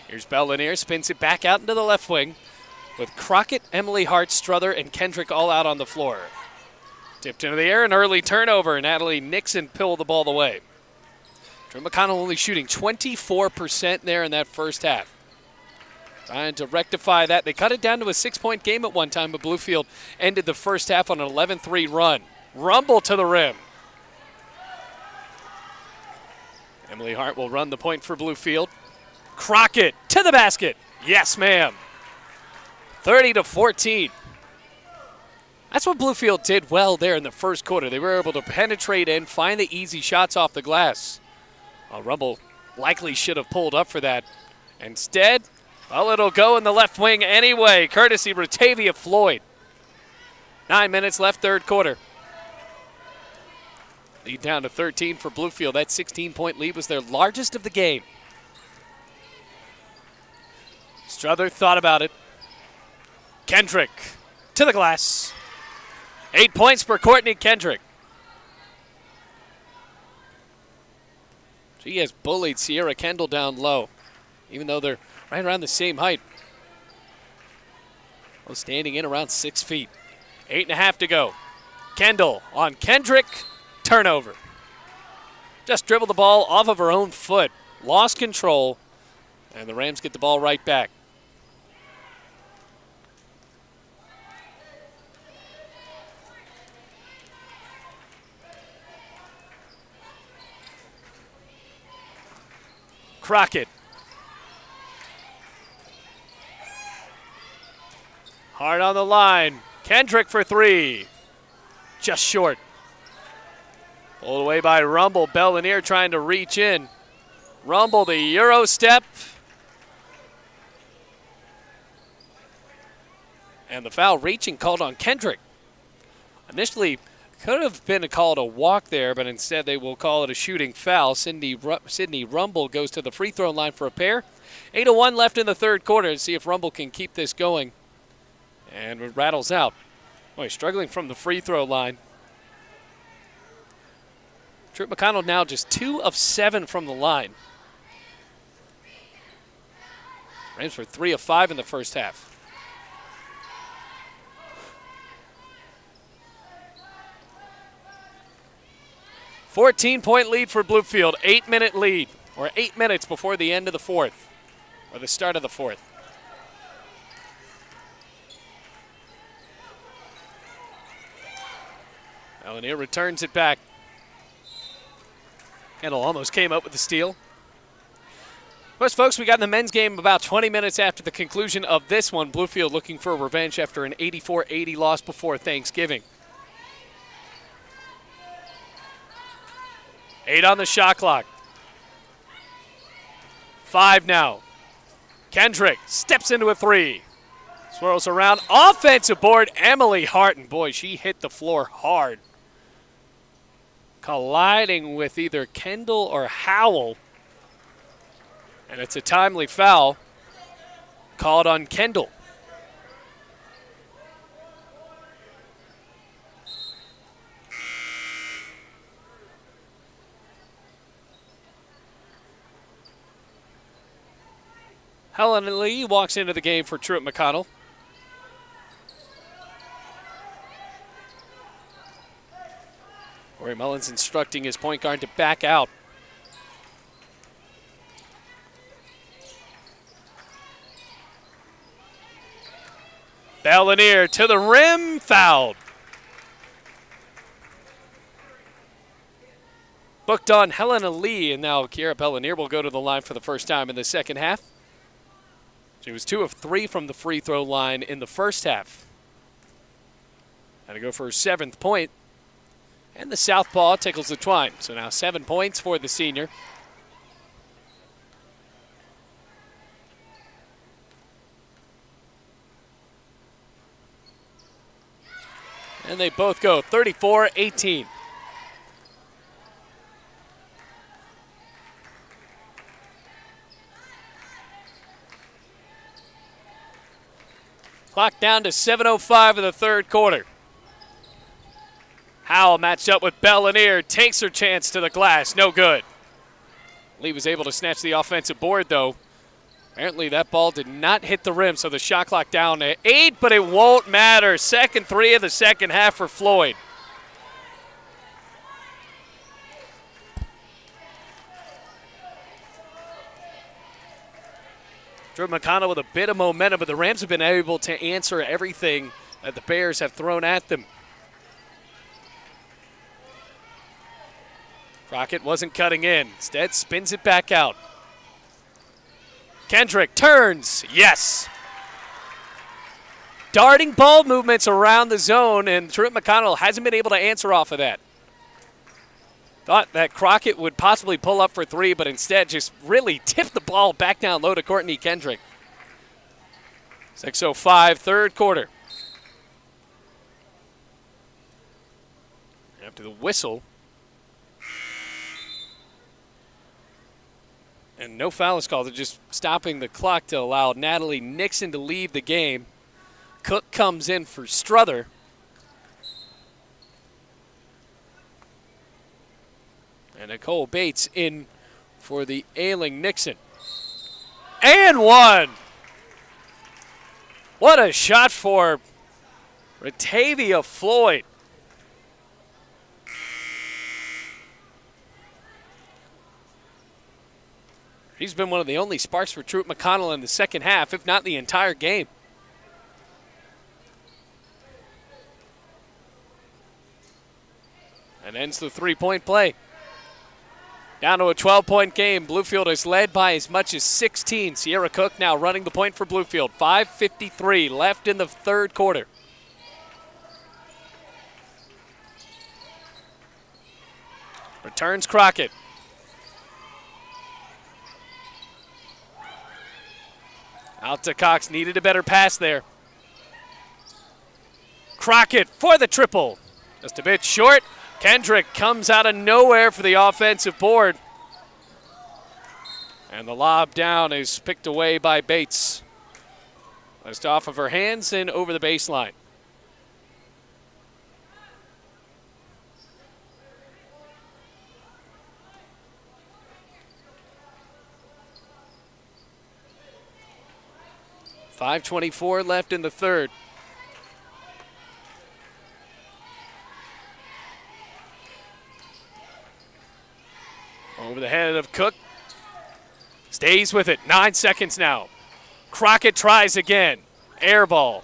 Here's Bellinier, spins it back out into the left wing with Crockett, Emily Hart, Struther, and Kendrick all out on the floor. Tipped into the air, an early turnover. Natalie Nixon pulled the ball away. Truett McConnell only shooting 24% there in that first half. Trying to rectify that. They cut it down to a 6-point game at one time, but Bluefield ended the first half on an 11-3 run. Rumble to the rim. Emily Hart will run the point for Bluefield. Crockett to the basket. Yes, ma'am. 30-14. That's what Bluefield did well there in the first quarter. They were able to penetrate and find the easy shots off the glass. Rumble likely should have pulled up for that. Instead, well, it'll go in the left wing anyway, courtesy Ratavia Floyd. 9 minutes left, third quarter. Lead down to 13 for Bluefield. That 16-point lead was their largest of the game. Struther thought about it. Kendrick to the glass. 8 points for Courtney Kendrick. She has bullied Sierra Kendall down low, even though they're right around the same height. Both standing in around 6 feet. 8.5 to go. Kendall on Kendrick. Turnover. Just dribbled the ball off of her own foot. Lost control. And the Rams get the ball right back. Crockett. Hard on the line. Kendrick for three. Just short. Pulled away by Rumble. Bellinier trying to reach in. Rumble the Euro step. And the foul reaching called on Kendrick. Initially could have been called a walk there, but instead they will call it a shooting foul. Sydney Rumble goes to the free throw line for a pair. 8:01 left in the third quarter to see if Rumble can keep this going. And it rattles out. Boy, struggling from the free throw line. Truett McConnell now just 2 of 7 from the line. Rams were 3 of 5 in the first half. A 14-point lead for Bluefield. 8-minute lead, or 8 minutes before the end of the fourth, or the start of the fourth. Bellinier returns it back. Kendall almost came up with the steal. Of course, folks, we got in the men's game about 20 minutes after the conclusion of this one. Bluefield looking for revenge after an 84-80 loss before Thanksgiving. 8 on the shot clock. 5 now. Kendrick steps into a 3. Swirls around. Offensive board, Emily Hart. And boy, she hit the floor hard. Colliding with either Kendall or Howell. And it's a timely foul called on Kendall. Helen Lee walks into the game for Truett McConnell. Corey Mullins instructing his point guard to back out. Bellinier to the rim, fouled. Booked on Helena Lee, and now Kiera Bellinier will go to the line for the first time in the second half. She was 2 of 3 from the free throw line in the first half. Had to go for her 7th point. And the southpaw tickles the twine. So now 7 points for the senior. And they both go 34-18. Clock down to 7:05 of the third quarter. Howell matched up with Bellinier, takes her chance to the glass, no good. Lee was able to snatch the offensive board, though. Apparently that ball did not hit the rim, so the shot clock down to 8, but it won't matter. Second three of the second half for Floyd. Drew McConnell with a bit of momentum, but the Rams have been able to answer everything that the Bears have thrown at them. Crockett wasn't cutting in. Instead, spins it back out. Kendrick turns. Yes. Darting ball movements around the zone, and Drew McConnell hasn't been able to answer off of that. Thought that Crockett would possibly pull up for three, but instead just really tipped the ball back down low to Courtney Kendrick. 6:05, third quarter. After the whistle, and no foul is called, they're just stopping the clock to allow Natalie Nixon to leave the game. Cook comes in for Struther. And Nicole Bates in for the ailing Nixon. And one! What a shot for Ratavia Floyd. He's been one of the only sparks for Truett McConnell in the second half, if not the entire game. And ends the three-point play. Down to a 12-point game. Bluefield is led by as much as 16. Sierra Cook now running the point for Bluefield. 5:53 left in the third quarter. Returns Crockett. Out to Cox. Needed a better pass there. Crockett for the triple. Just a bit short. Kendrick comes out of nowhere for the offensive board. And the lob down is picked away by Bates. Just off of her hands and over the baseline. .524 left in the third. Over the head of Cook. Stays with it. 9 seconds now. Crockett tries again. Air ball.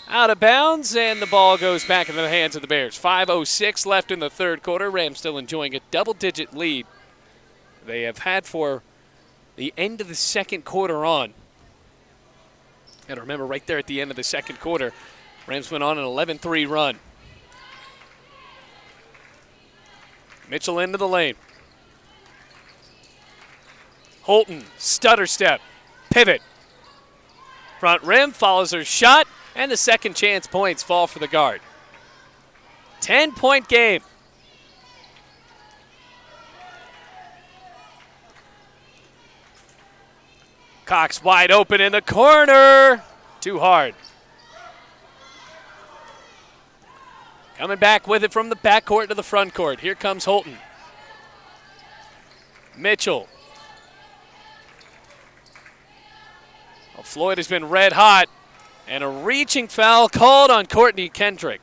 Out of bounds, and the ball goes back into the hands of the Bears. 5:06 left in the third quarter. Rams still enjoying a double-digit lead they have had for the end of the second quarter on. And remember, right there at the end of the second quarter, Rams went on an 11-3 run. Mitchell into the lane. Holton, stutter step, pivot. Front rim, follows her shot, and the second chance points fall for the guard. 10-point game. Cox wide open in the corner. Too hard. Coming back with it from the backcourt to the front court. Here comes Holton. Mitchell. Well, Floyd has been red hot, and a reaching foul called on Courtney Kendrick.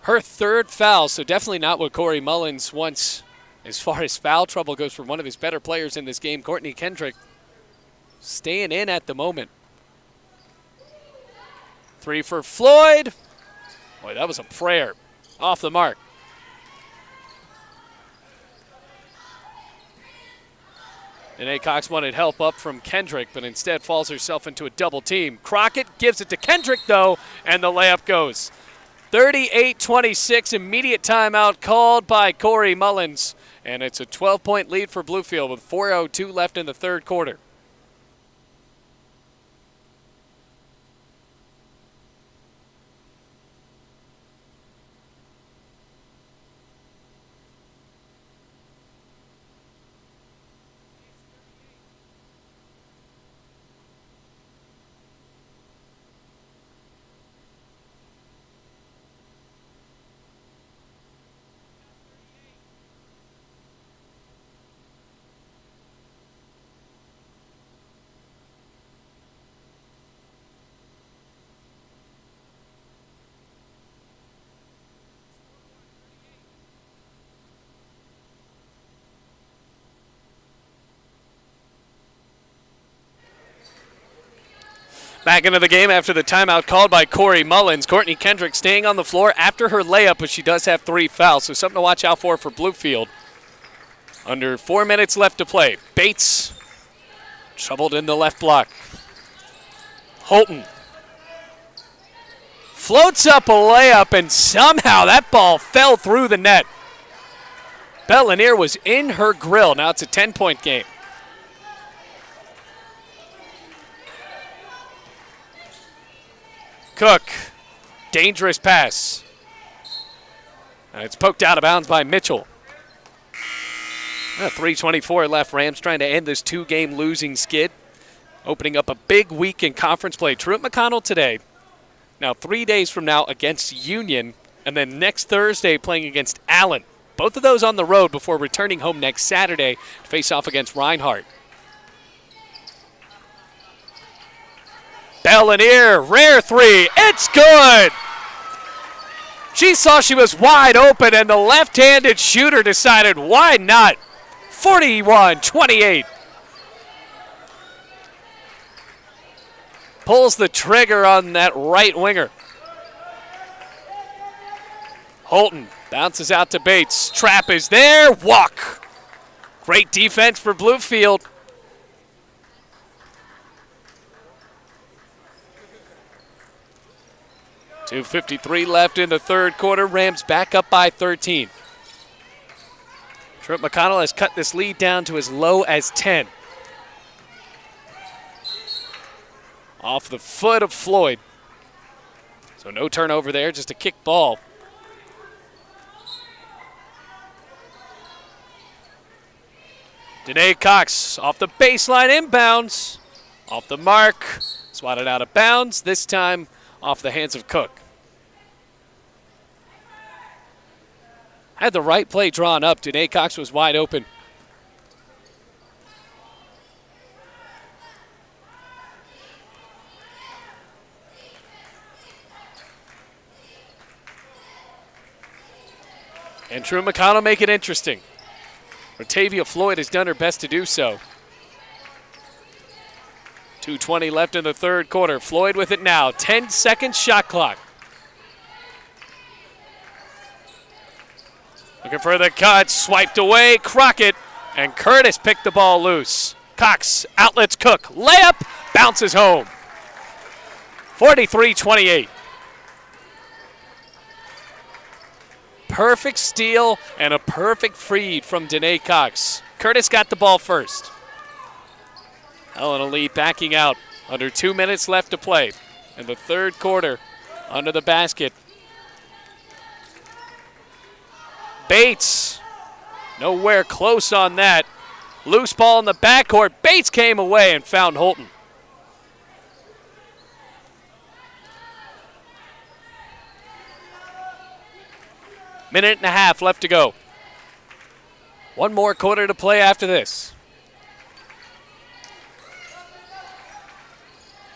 Her third foul, so definitely not what Corey Mullins wants as far as foul trouble goes for one of his better players in this game. Courtney Kendrick staying in at the moment. Three for Floyd. Boy, that was a prayer. Off the mark. And Cox wanted help up from Kendrick, but instead falls herself into a double team. Crockett gives it to Kendrick, though, and the layup goes. 38-26, immediate timeout called by Corey Mullins. And it's a 12-point lead for Bluefield with 4:02 left in the third quarter. Back into the game after the timeout called by Corey Mullins. Courtney Kendrick staying on the floor after her layup, but she does have 3 fouls, so something to watch out for Bluefield. Under 4 minutes left to play. Bates troubled in the left block. Holton floats up a layup, and somehow that ball fell through the net. Bellinier was in her grill. Now it's a 10-point game. Cook, dangerous pass. It's poked out of bounds by Mitchell. 3:24 left. Rams trying to end this 2-game losing skid. Opening up a big week in conference play. Truett McConnell today. Now 3 days from now against Union. And then next Thursday playing against Allen. Both of those on the road before returning home next Saturday to face off against Reinhardt. Bellinier, rare 3. It's good! She saw she was wide open, and the left-handed shooter decided, why not? 41-28. Pulls the trigger on that right winger. Holton bounces out to Bates. Trap is there. Walk. Great defense for Bluefield. .253 left in the third quarter. Rams back up by 13. Truett McConnell has cut this lead down to as low as 10. Off the foot of Floyd. So no turnover there, just a kick ball. Danae Cox off the baseline inbounds. Off the mark. Swatted out of bounds. This time off the hands of Cook. Had the right play drawn up. Danae Cox was wide open. And Truett McConnell make it interesting. Rotavia Floyd has done her best to do so. 2:20 left in the third quarter. Floyd with it now. 10-second shot clock. Looking for the cut. Swiped away. Crockett. And Curtis picked the ball loose. Cox outlets Cook. Layup. Bounces home. 43-28. Perfect steal and a perfect feed from Danae Cox. Curtis got the ball first. Helena Lee backing out. Under 2 minutes left to play. In the third quarter, under the basket. Bates, nowhere close on that. Loose ball in the backcourt. Bates came away and found Holton. Minute and a half left to go. One more quarter to play after this.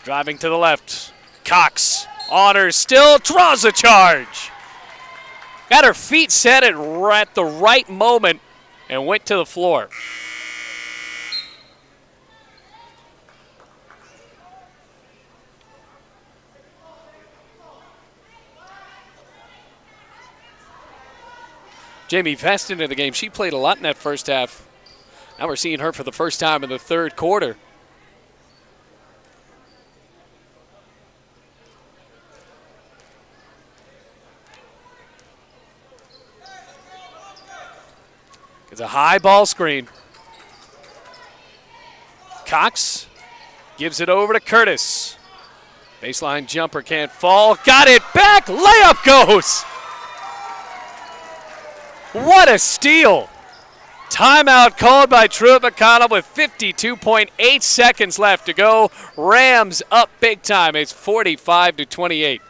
Driving to the left. Cox honors still, draws a charge. Got her feet set at the right moment and went to the floor. Jamie Vest into the game. She played a lot in that first half. Now we're seeing her for the first time in the third quarter. It's a high ball screen. Cox gives it over to Curtis. Baseline jumper can't fall. Got it back. Layup goes. What a steal. Timeout called by Truett McConnell with 52.8 seconds left to go. Rams up big time. It's 45-28.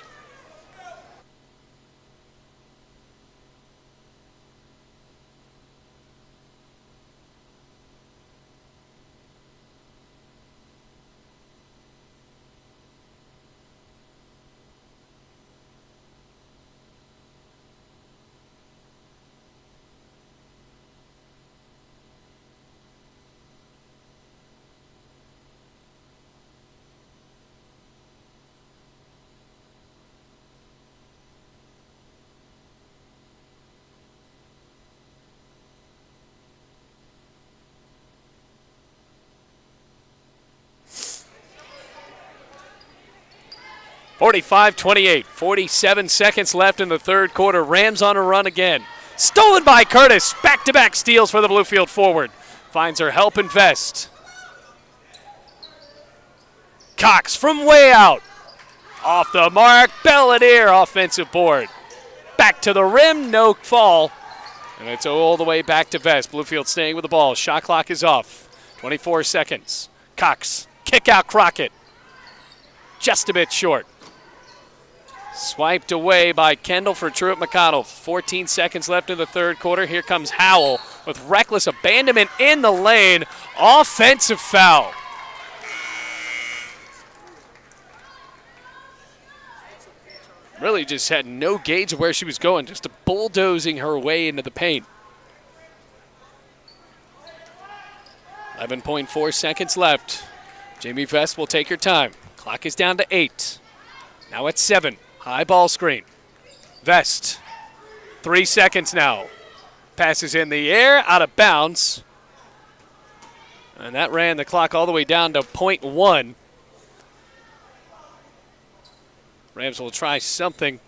45-28, 47 seconds left in the third quarter. Rams on a run again. Stolen by Curtis. Back-to-back steals for the Bluefield forward. Finds her help and Vest. Cox from way out. Off the mark, Belladere offensive board. Back to the rim, no fall. And it's all the way back to Vest. Bluefield staying with the ball. Shot clock is off. 24 seconds. Cox, kick out Crockett. Just a bit short. Swiped away by Kendall for Truett McConnell. 14 seconds left in the third quarter. Here comes Howell with reckless abandonment in the lane. Offensive foul. Really just had no gauge of where she was going, just bulldozing her way into the paint. 11.4 seconds left. Jamie Vest will take her time. Clock is down to 8. Now it's 7. High ball screen. Vest. 3 seconds now. Passes in the air, out of bounds. And that ran the clock all the way down to .1. Rams will try something.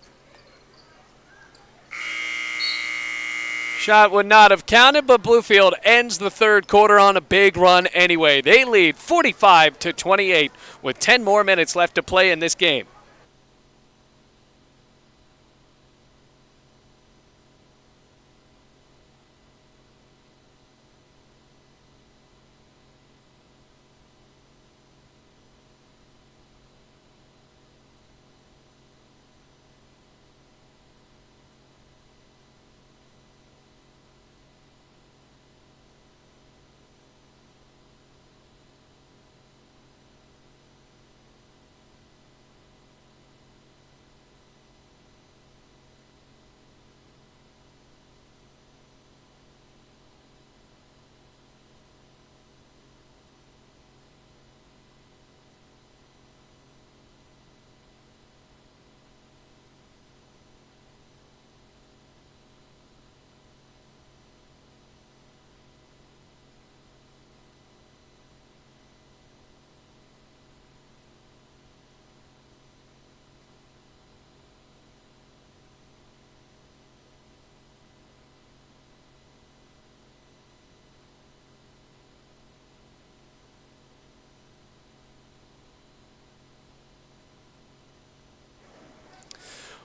Shot would not have counted, but Bluefield ends the third quarter on a big run anyway. They lead 45-28 with 10 more minutes left to play in this game.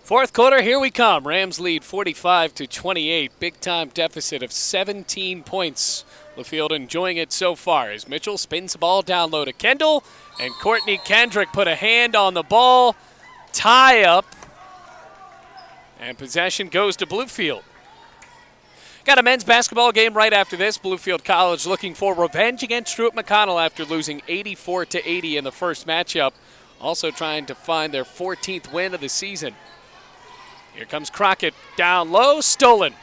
Fourth quarter, here we come. Rams lead 45-28. Big time deficit of 17 points. Bluefield enjoying it so far as Mitchell spins the ball down low to Kendall, and Courtney Kendrick put a hand on the ball. Tie up, and possession goes to Bluefield. Got a men's basketball game right after this. Bluefield College looking for revenge against Truett McConnell after losing 84-80 in the first matchup. Also trying to find their 14th win of the season. Here comes Crockett down low, stolen.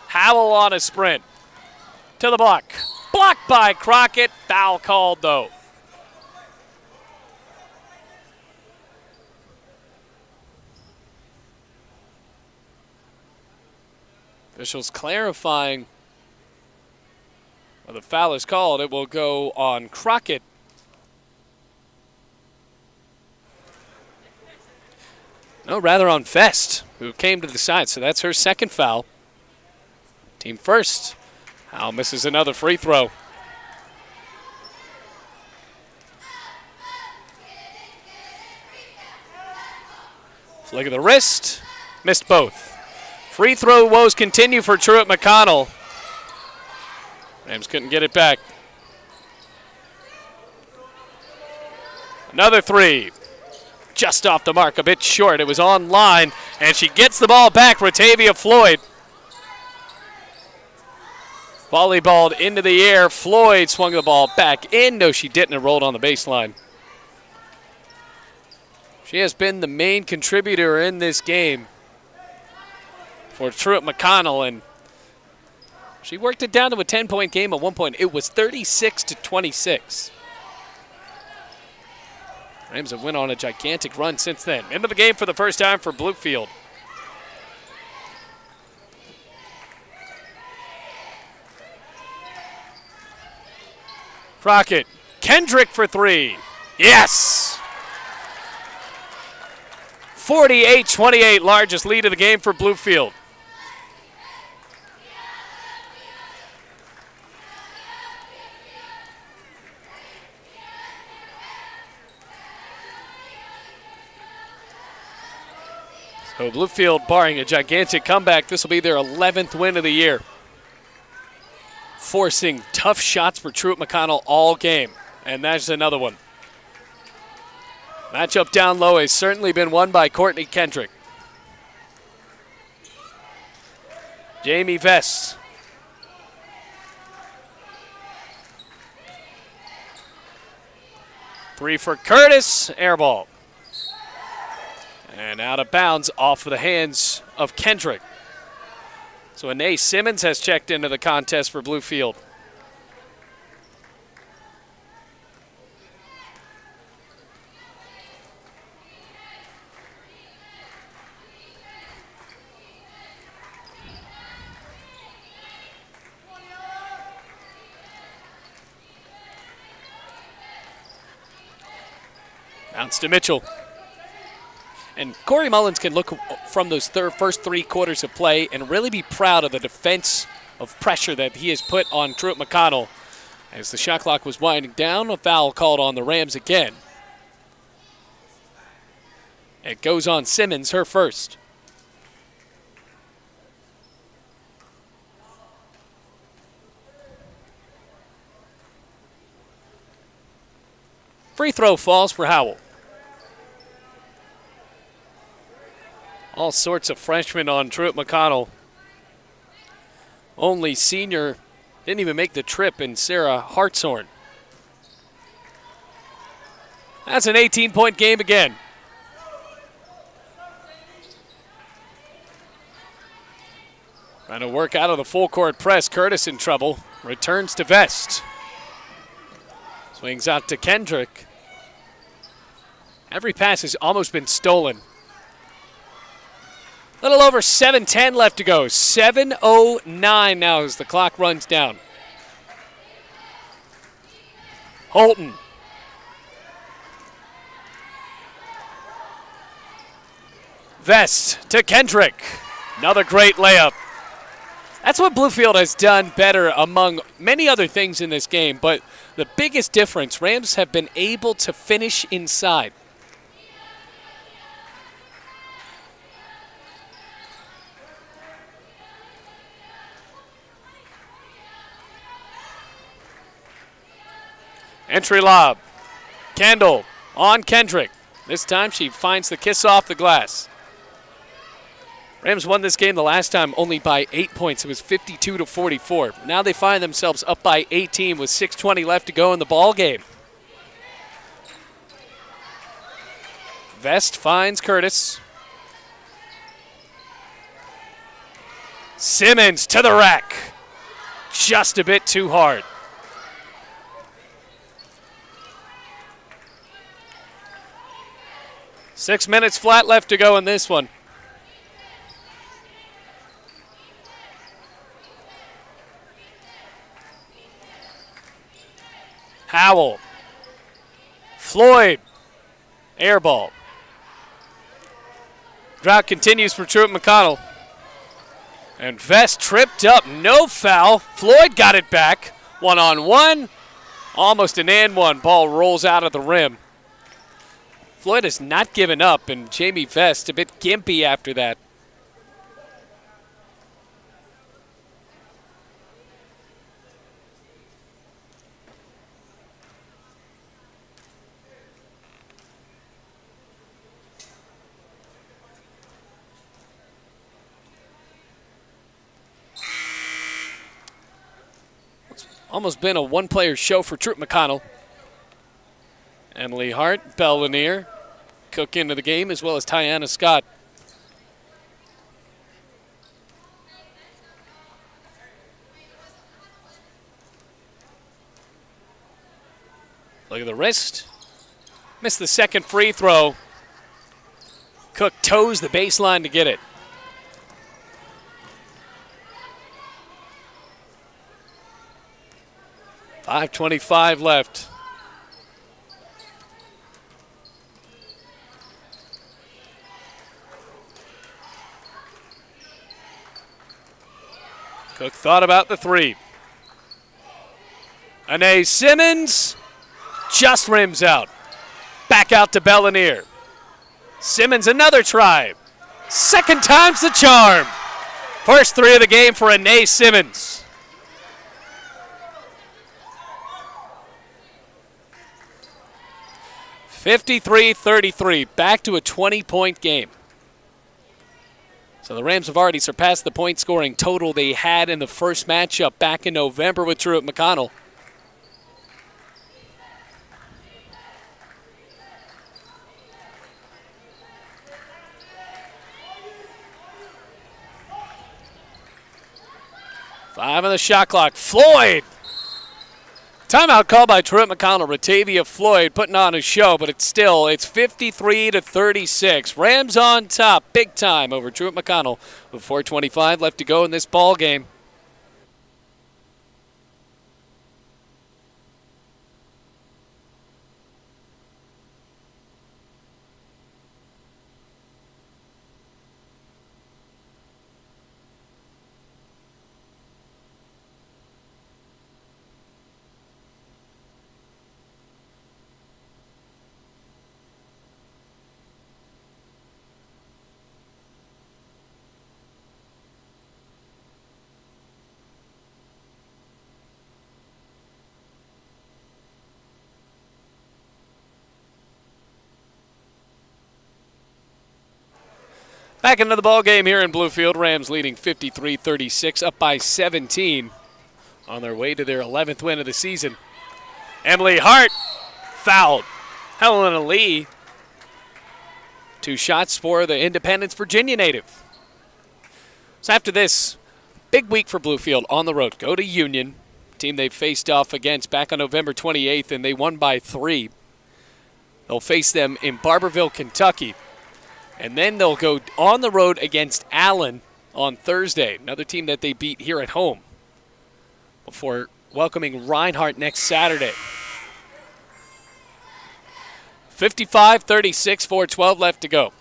Howell on a sprint. To the block. Blocked by Crockett. Foul called though. Officials clarifying where the foul is called. It will go on Crockett. No, rather on Vest, who came to the side. So that's her second foul. Team first. Howell misses another free throw. Flick of the wrist. Missed both. Free throw woes continue for Truett McConnell. Rams couldn't get it back. Another three. Just off the mark, a bit short. It was on line, and she gets the ball back. Rotavia Floyd. Volleyballed into the air. Floyd swung the ball back in. No, she didn't. It rolled on the baseline. She has been the main contributor in this game for Truett McConnell, and she worked it down to a 10-point game at one point. It was 36-26. Rams have went on a gigantic run since then. Into the game for the first time for Bluefield. Crockett. Kendrick for three. Yes! 48-28, largest lead of the game for Bluefield. So Bluefield, barring a gigantic comeback, this will be their 11th win of the year. Forcing tough shots for Truett McConnell all game, and that's another one. Matchup down low has certainly been won by Courtney Kendrick. Jamie Vest. Three for Curtis, air ball. And out of bounds off of the hands of Kendrick. So Anae Simmons has checked into the contest for Bluefield. Bounce to Mitchell. And Corey Mullins can look from those first 3 quarters of play and really be proud of the defense of pressure that he has put on Truett McConnell. As the shot clock was winding down, a foul called on the Rams again. It goes on Simmons, her first. Free throw falls for Howell. All sorts of freshmen on Truett McConnell. Only senior didn't even make the trip in Sarah Hartshorn. That's an 18-point game again. Trying to work out of the full court press. Curtis in trouble. Returns to Vest. Swings out to Kendrick. Every pass has almost been stolen. Little over 7:10 left to go. 7:09 now as the clock runs down. Holton. Vest to Kendrick. Another great layup. That's what Bluefield has done better among many other things in this game, but the biggest difference, Rams have been able to finish inside. Entry lob. Kendall on Kendrick. This time she finds the kiss off the glass. Rams won this game the last time only by 8 points. It was 52-44. Now they find themselves up by 18 with 6:20 left to go in the ball game. Vest finds Curtis. Simmons to the rack. Just a bit too hard. Six minutes flat left to go in this one. Howell. Floyd. Air ball. Drought continues for Truett McConnell. And Vest tripped up, no foul. Floyd got it back. 1-on-1. Almost an and one. Ball rolls out of the rim. Floyd has not given up, and Jamie Vest a bit gimpy after that. It's almost been a one-player show for Truett McConnell. Emily Hart, Belle Lanier, Cook into the game, as well as Tiana Scott. Look at the wrist. Missed the second free throw. Cook toes the baseline to get it. .525 left. Cook thought about the three. Anae Simmons just rims out. Back out to Bellinier. Simmons another try. Second time's the charm. First three of the game for Anae Simmons. (53-33), back to a 20-point game. So the Rams have already surpassed the point scoring total they had in the first matchup back in November with Truett McConnell. Five on the shot clock. Floyd. Timeout called by Truett McConnell. Ratavia Floyd putting on a show, but it's 53-36. Rams on top, big time over Truett McConnell with 4:25 left to go in this ball game. Back into the ball game here in Bluefield. Rams leading 53-36, up by 17 on their way to their 11th win of the season. Emily Hart fouled. Helena Lee, 2 shots for the Independence Virginia native. So after this, big week for Bluefield on the road. Go to Union, team they faced off against back on November 28th, and they won by 3. They'll face them in Barberville, Kentucky. And then they'll go on the road against Allen on Thursday, another team that they beat here at home, before welcoming Reinhardt next Saturday. 55-36, 4:12 left to go.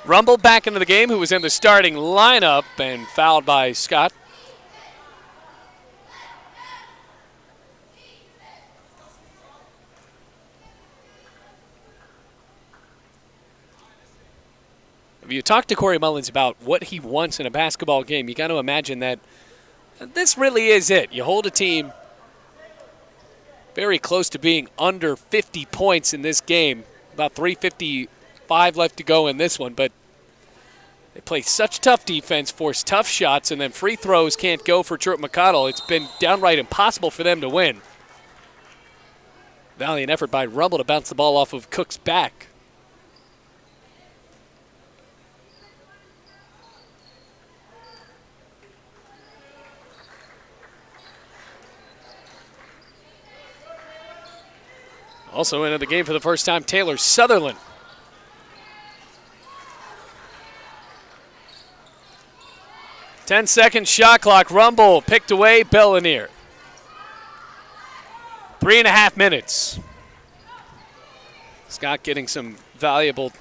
Rumble back into the game, who was in the starting lineup and fouled by Scott. If you talk to Corey Mullins about what he wants in a basketball game, you got to imagine that this really is it. You hold a team very close to being under 50 points in this game, about 3:55 left to go in this one, but they play such tough defense, force tough shots, and then free throws can't go for Truett McConnell. It's been downright impossible for them to win. Valiant effort by Rumble to bounce the ball off of Cook's back. Also into the game for the first time, Taylor Sutherland. Ten-second shot clock. Rumble picked away. Bellinier. 3.5 minutes. Scott getting some valuable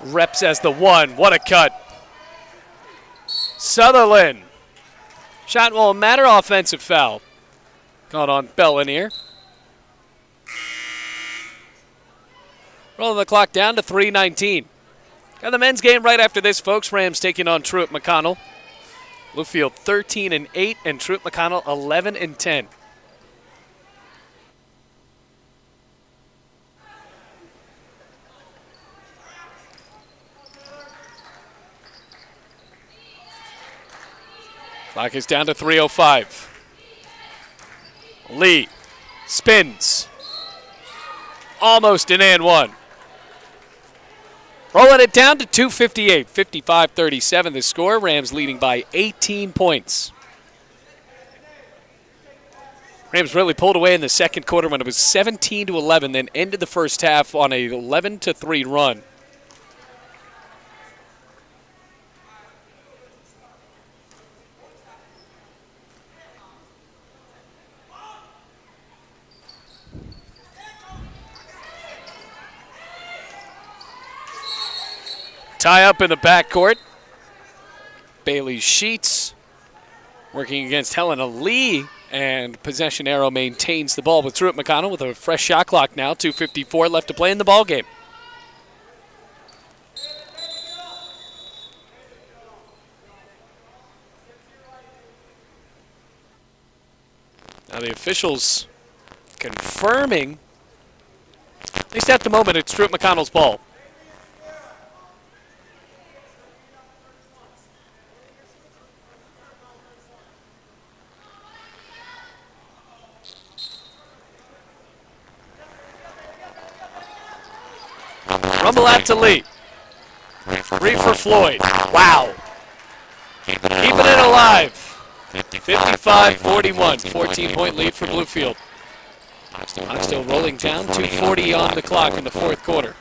reps as the one. What a cut. Sutherland. Shot won't matter. Offensive foul. Called on Bellinier. Rolling the clock down to 3:19. Got the men's game right after this, folks. Rams taking on Truett McConnell. Bluefield 13-8 and Truett McConnell 11-10. Clock is down to 3:05. Lee spins. Almost an and one. Rolling it down to 2:58, 55-37 the score. Rams leading by 18 points. Rams really pulled away in the second quarter when it was 17-11, then ended the first half on a 11-3 run. tie up in the backcourt. Bailey Sheets working against Helena Lee, and possession arrow maintains the ball with Truett McConnell with a fresh shot clock now. 2:54 left to play in the ball game. Now the officials confirming, at least at the moment, it's Truett McConnell's ball. Rumble out to Lee. Three for Floyd. Wow. Keeping it alive. 55-41. 14-point lead for Bluefield. I'm still rolling down. 2:40 on the clock in the fourth quarter.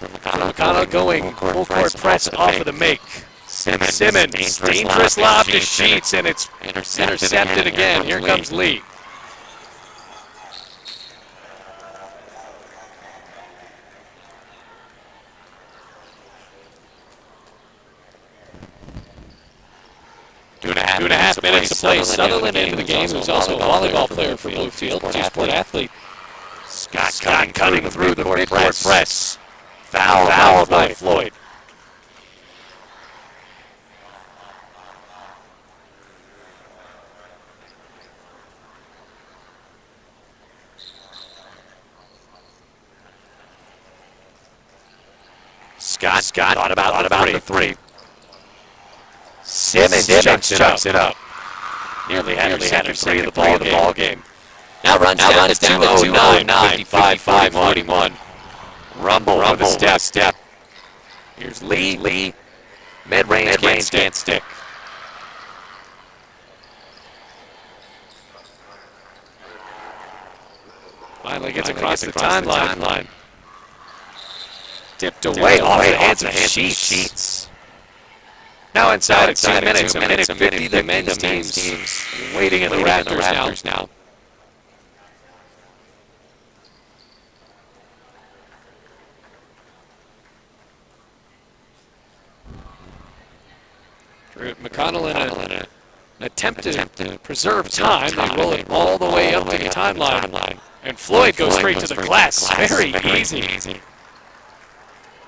McConnell going full court press off of the make. Simmons, dangerous lob to Sheets, and it's intercepted again. Here comes Lee. Two and a half minutes to play. Sutherland into the game, who's also a volleyball player for Bluefield, two-sport athlete. Scott cutting through the mid-court press. Foul by Floyd. Scott thought about the three. Simmons jumps it up. Nearly had her second three of the ball game. Now runs down to 2:09, 55-41. Rumble with a step. Here's Lee. Mid-range can't stick. Finally gets across the timeline. Tipped away off the hands of Sheets. Now inside at 2 minutes, a minute 50, the men's team's waiting in the Raptors now. McConnell in an attempt to preserve time. They roll it all the way up to the timeline. And Floyd goes straight to the glass. Very easy.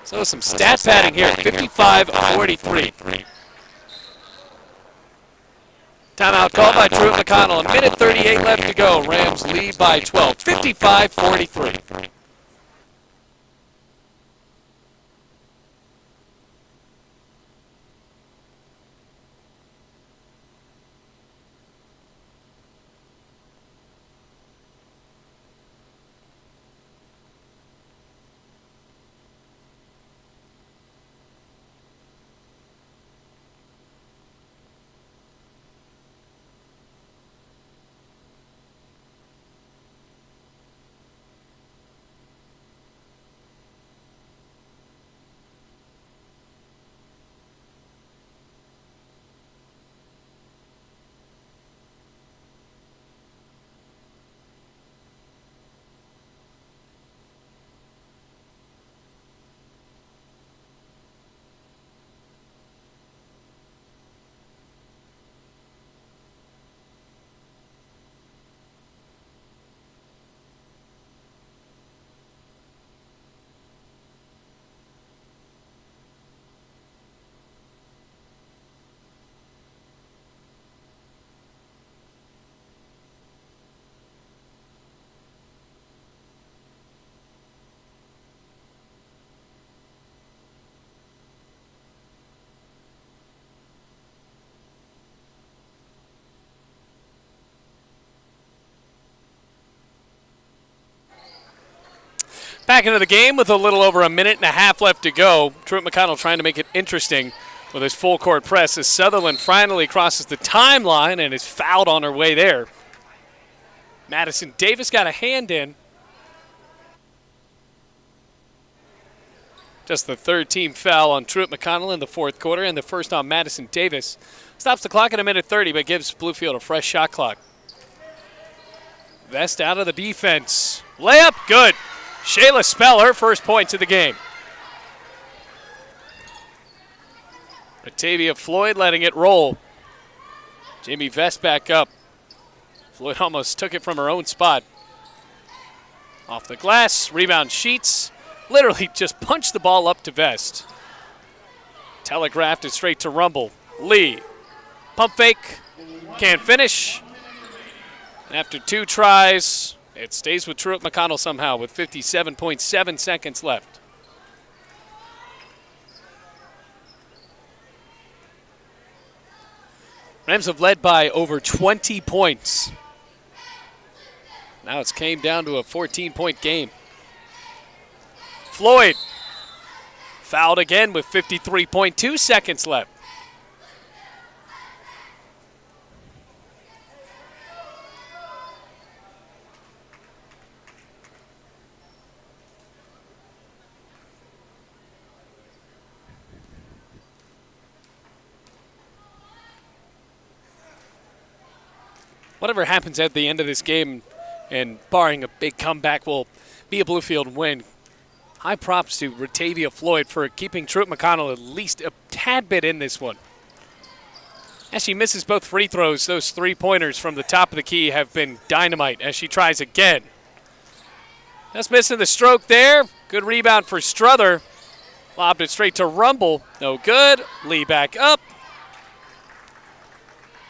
So some stat padding here, 55-43. Timeout called by Truett McConnell. A minute 38 left to go. Rams lead by 12, 55-43. Back into the game with a little over a minute and a half left to go. Truett McConnell trying to make it interesting with his full court press as Sutherland finally crosses the timeline and is fouled on her way there. Madison Davis got a hand in. Just the third team foul on Truett McConnell in the fourth quarter, and the first on Madison Davis. Stops the clock at a minute 30, but gives Bluefield a fresh shot clock. Vest out of the defense. Layup, good. Shayla Spell, her first points of the game. Batavia Floyd letting it roll. Jamie Vest back up. Floyd almost took it from her own spot. Off the glass, rebound Sheets. Literally just punched the ball up to Vest. Telegraphed it straight to Rumble. Lee, pump fake, can't finish. And after 2 tries, it stays with Truett McConnell somehow with 57.7 seconds left. Rams have led by over 20 points. Now it's came down to a 14-point game. Floyd fouled again with 53.2 seconds left. Whatever happens at the end of this game, and barring a big comeback, will be a Bluefield win. High props to Ratavia Floyd for keeping Truett McConnell at least a tad bit in this one. As she misses both free throws, those 3-pointers from the top of the key have been dynamite as she tries again. Just missing the stroke there. Good rebound for Struther. Lobbed it straight to Rumble. No good. Lee back up.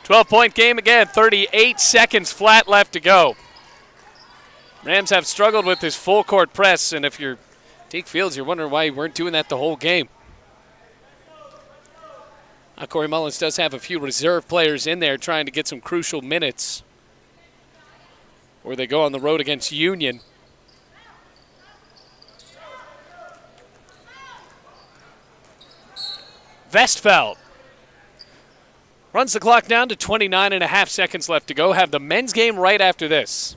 12-point game again, 38 seconds flat left to go. Rams have struggled with this full-court press, and if you're Deke Fields, you're wondering why you weren't doing that the whole game. Now, Corey Mullins does have a few reserve players in there trying to get some crucial minutes where they go on the road against Union. Vestfeld runs the clock down to 29.5 seconds left to go. Have the men's game right after this.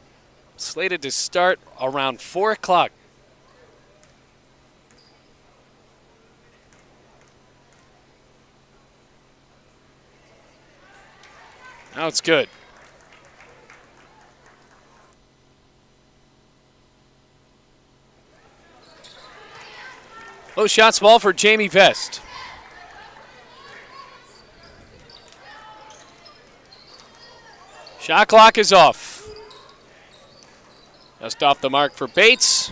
Slated to start around 4 o'clock. Now it's good. Low shots ball for Jamie Vest. Shot clock is off. Just off the mark for Bates.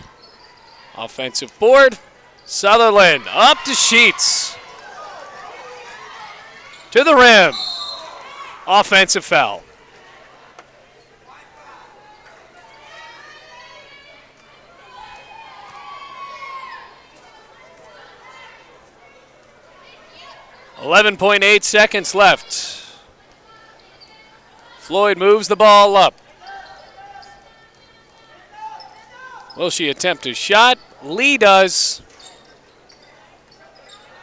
Offensive board. Sutherland up to Sheets. To the rim. Offensive foul. .8 seconds left. Floyd moves the ball up. Will she attempt a shot? Lee does.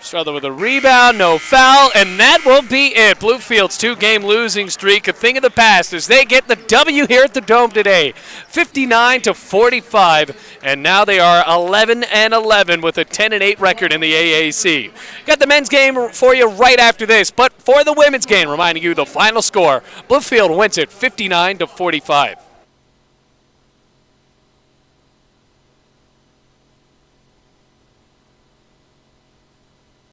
Struther with a rebound, no foul, and that will be it. Bluefield's 2-game losing streak, a thing of the past as they get the W here at the Dome today. 59-45, and now they are 11-11 with a 10-8 record in the AAC. Got the men's game for you right after this, but for the women's game, reminding you the final score, Bluefield wins it 59-45.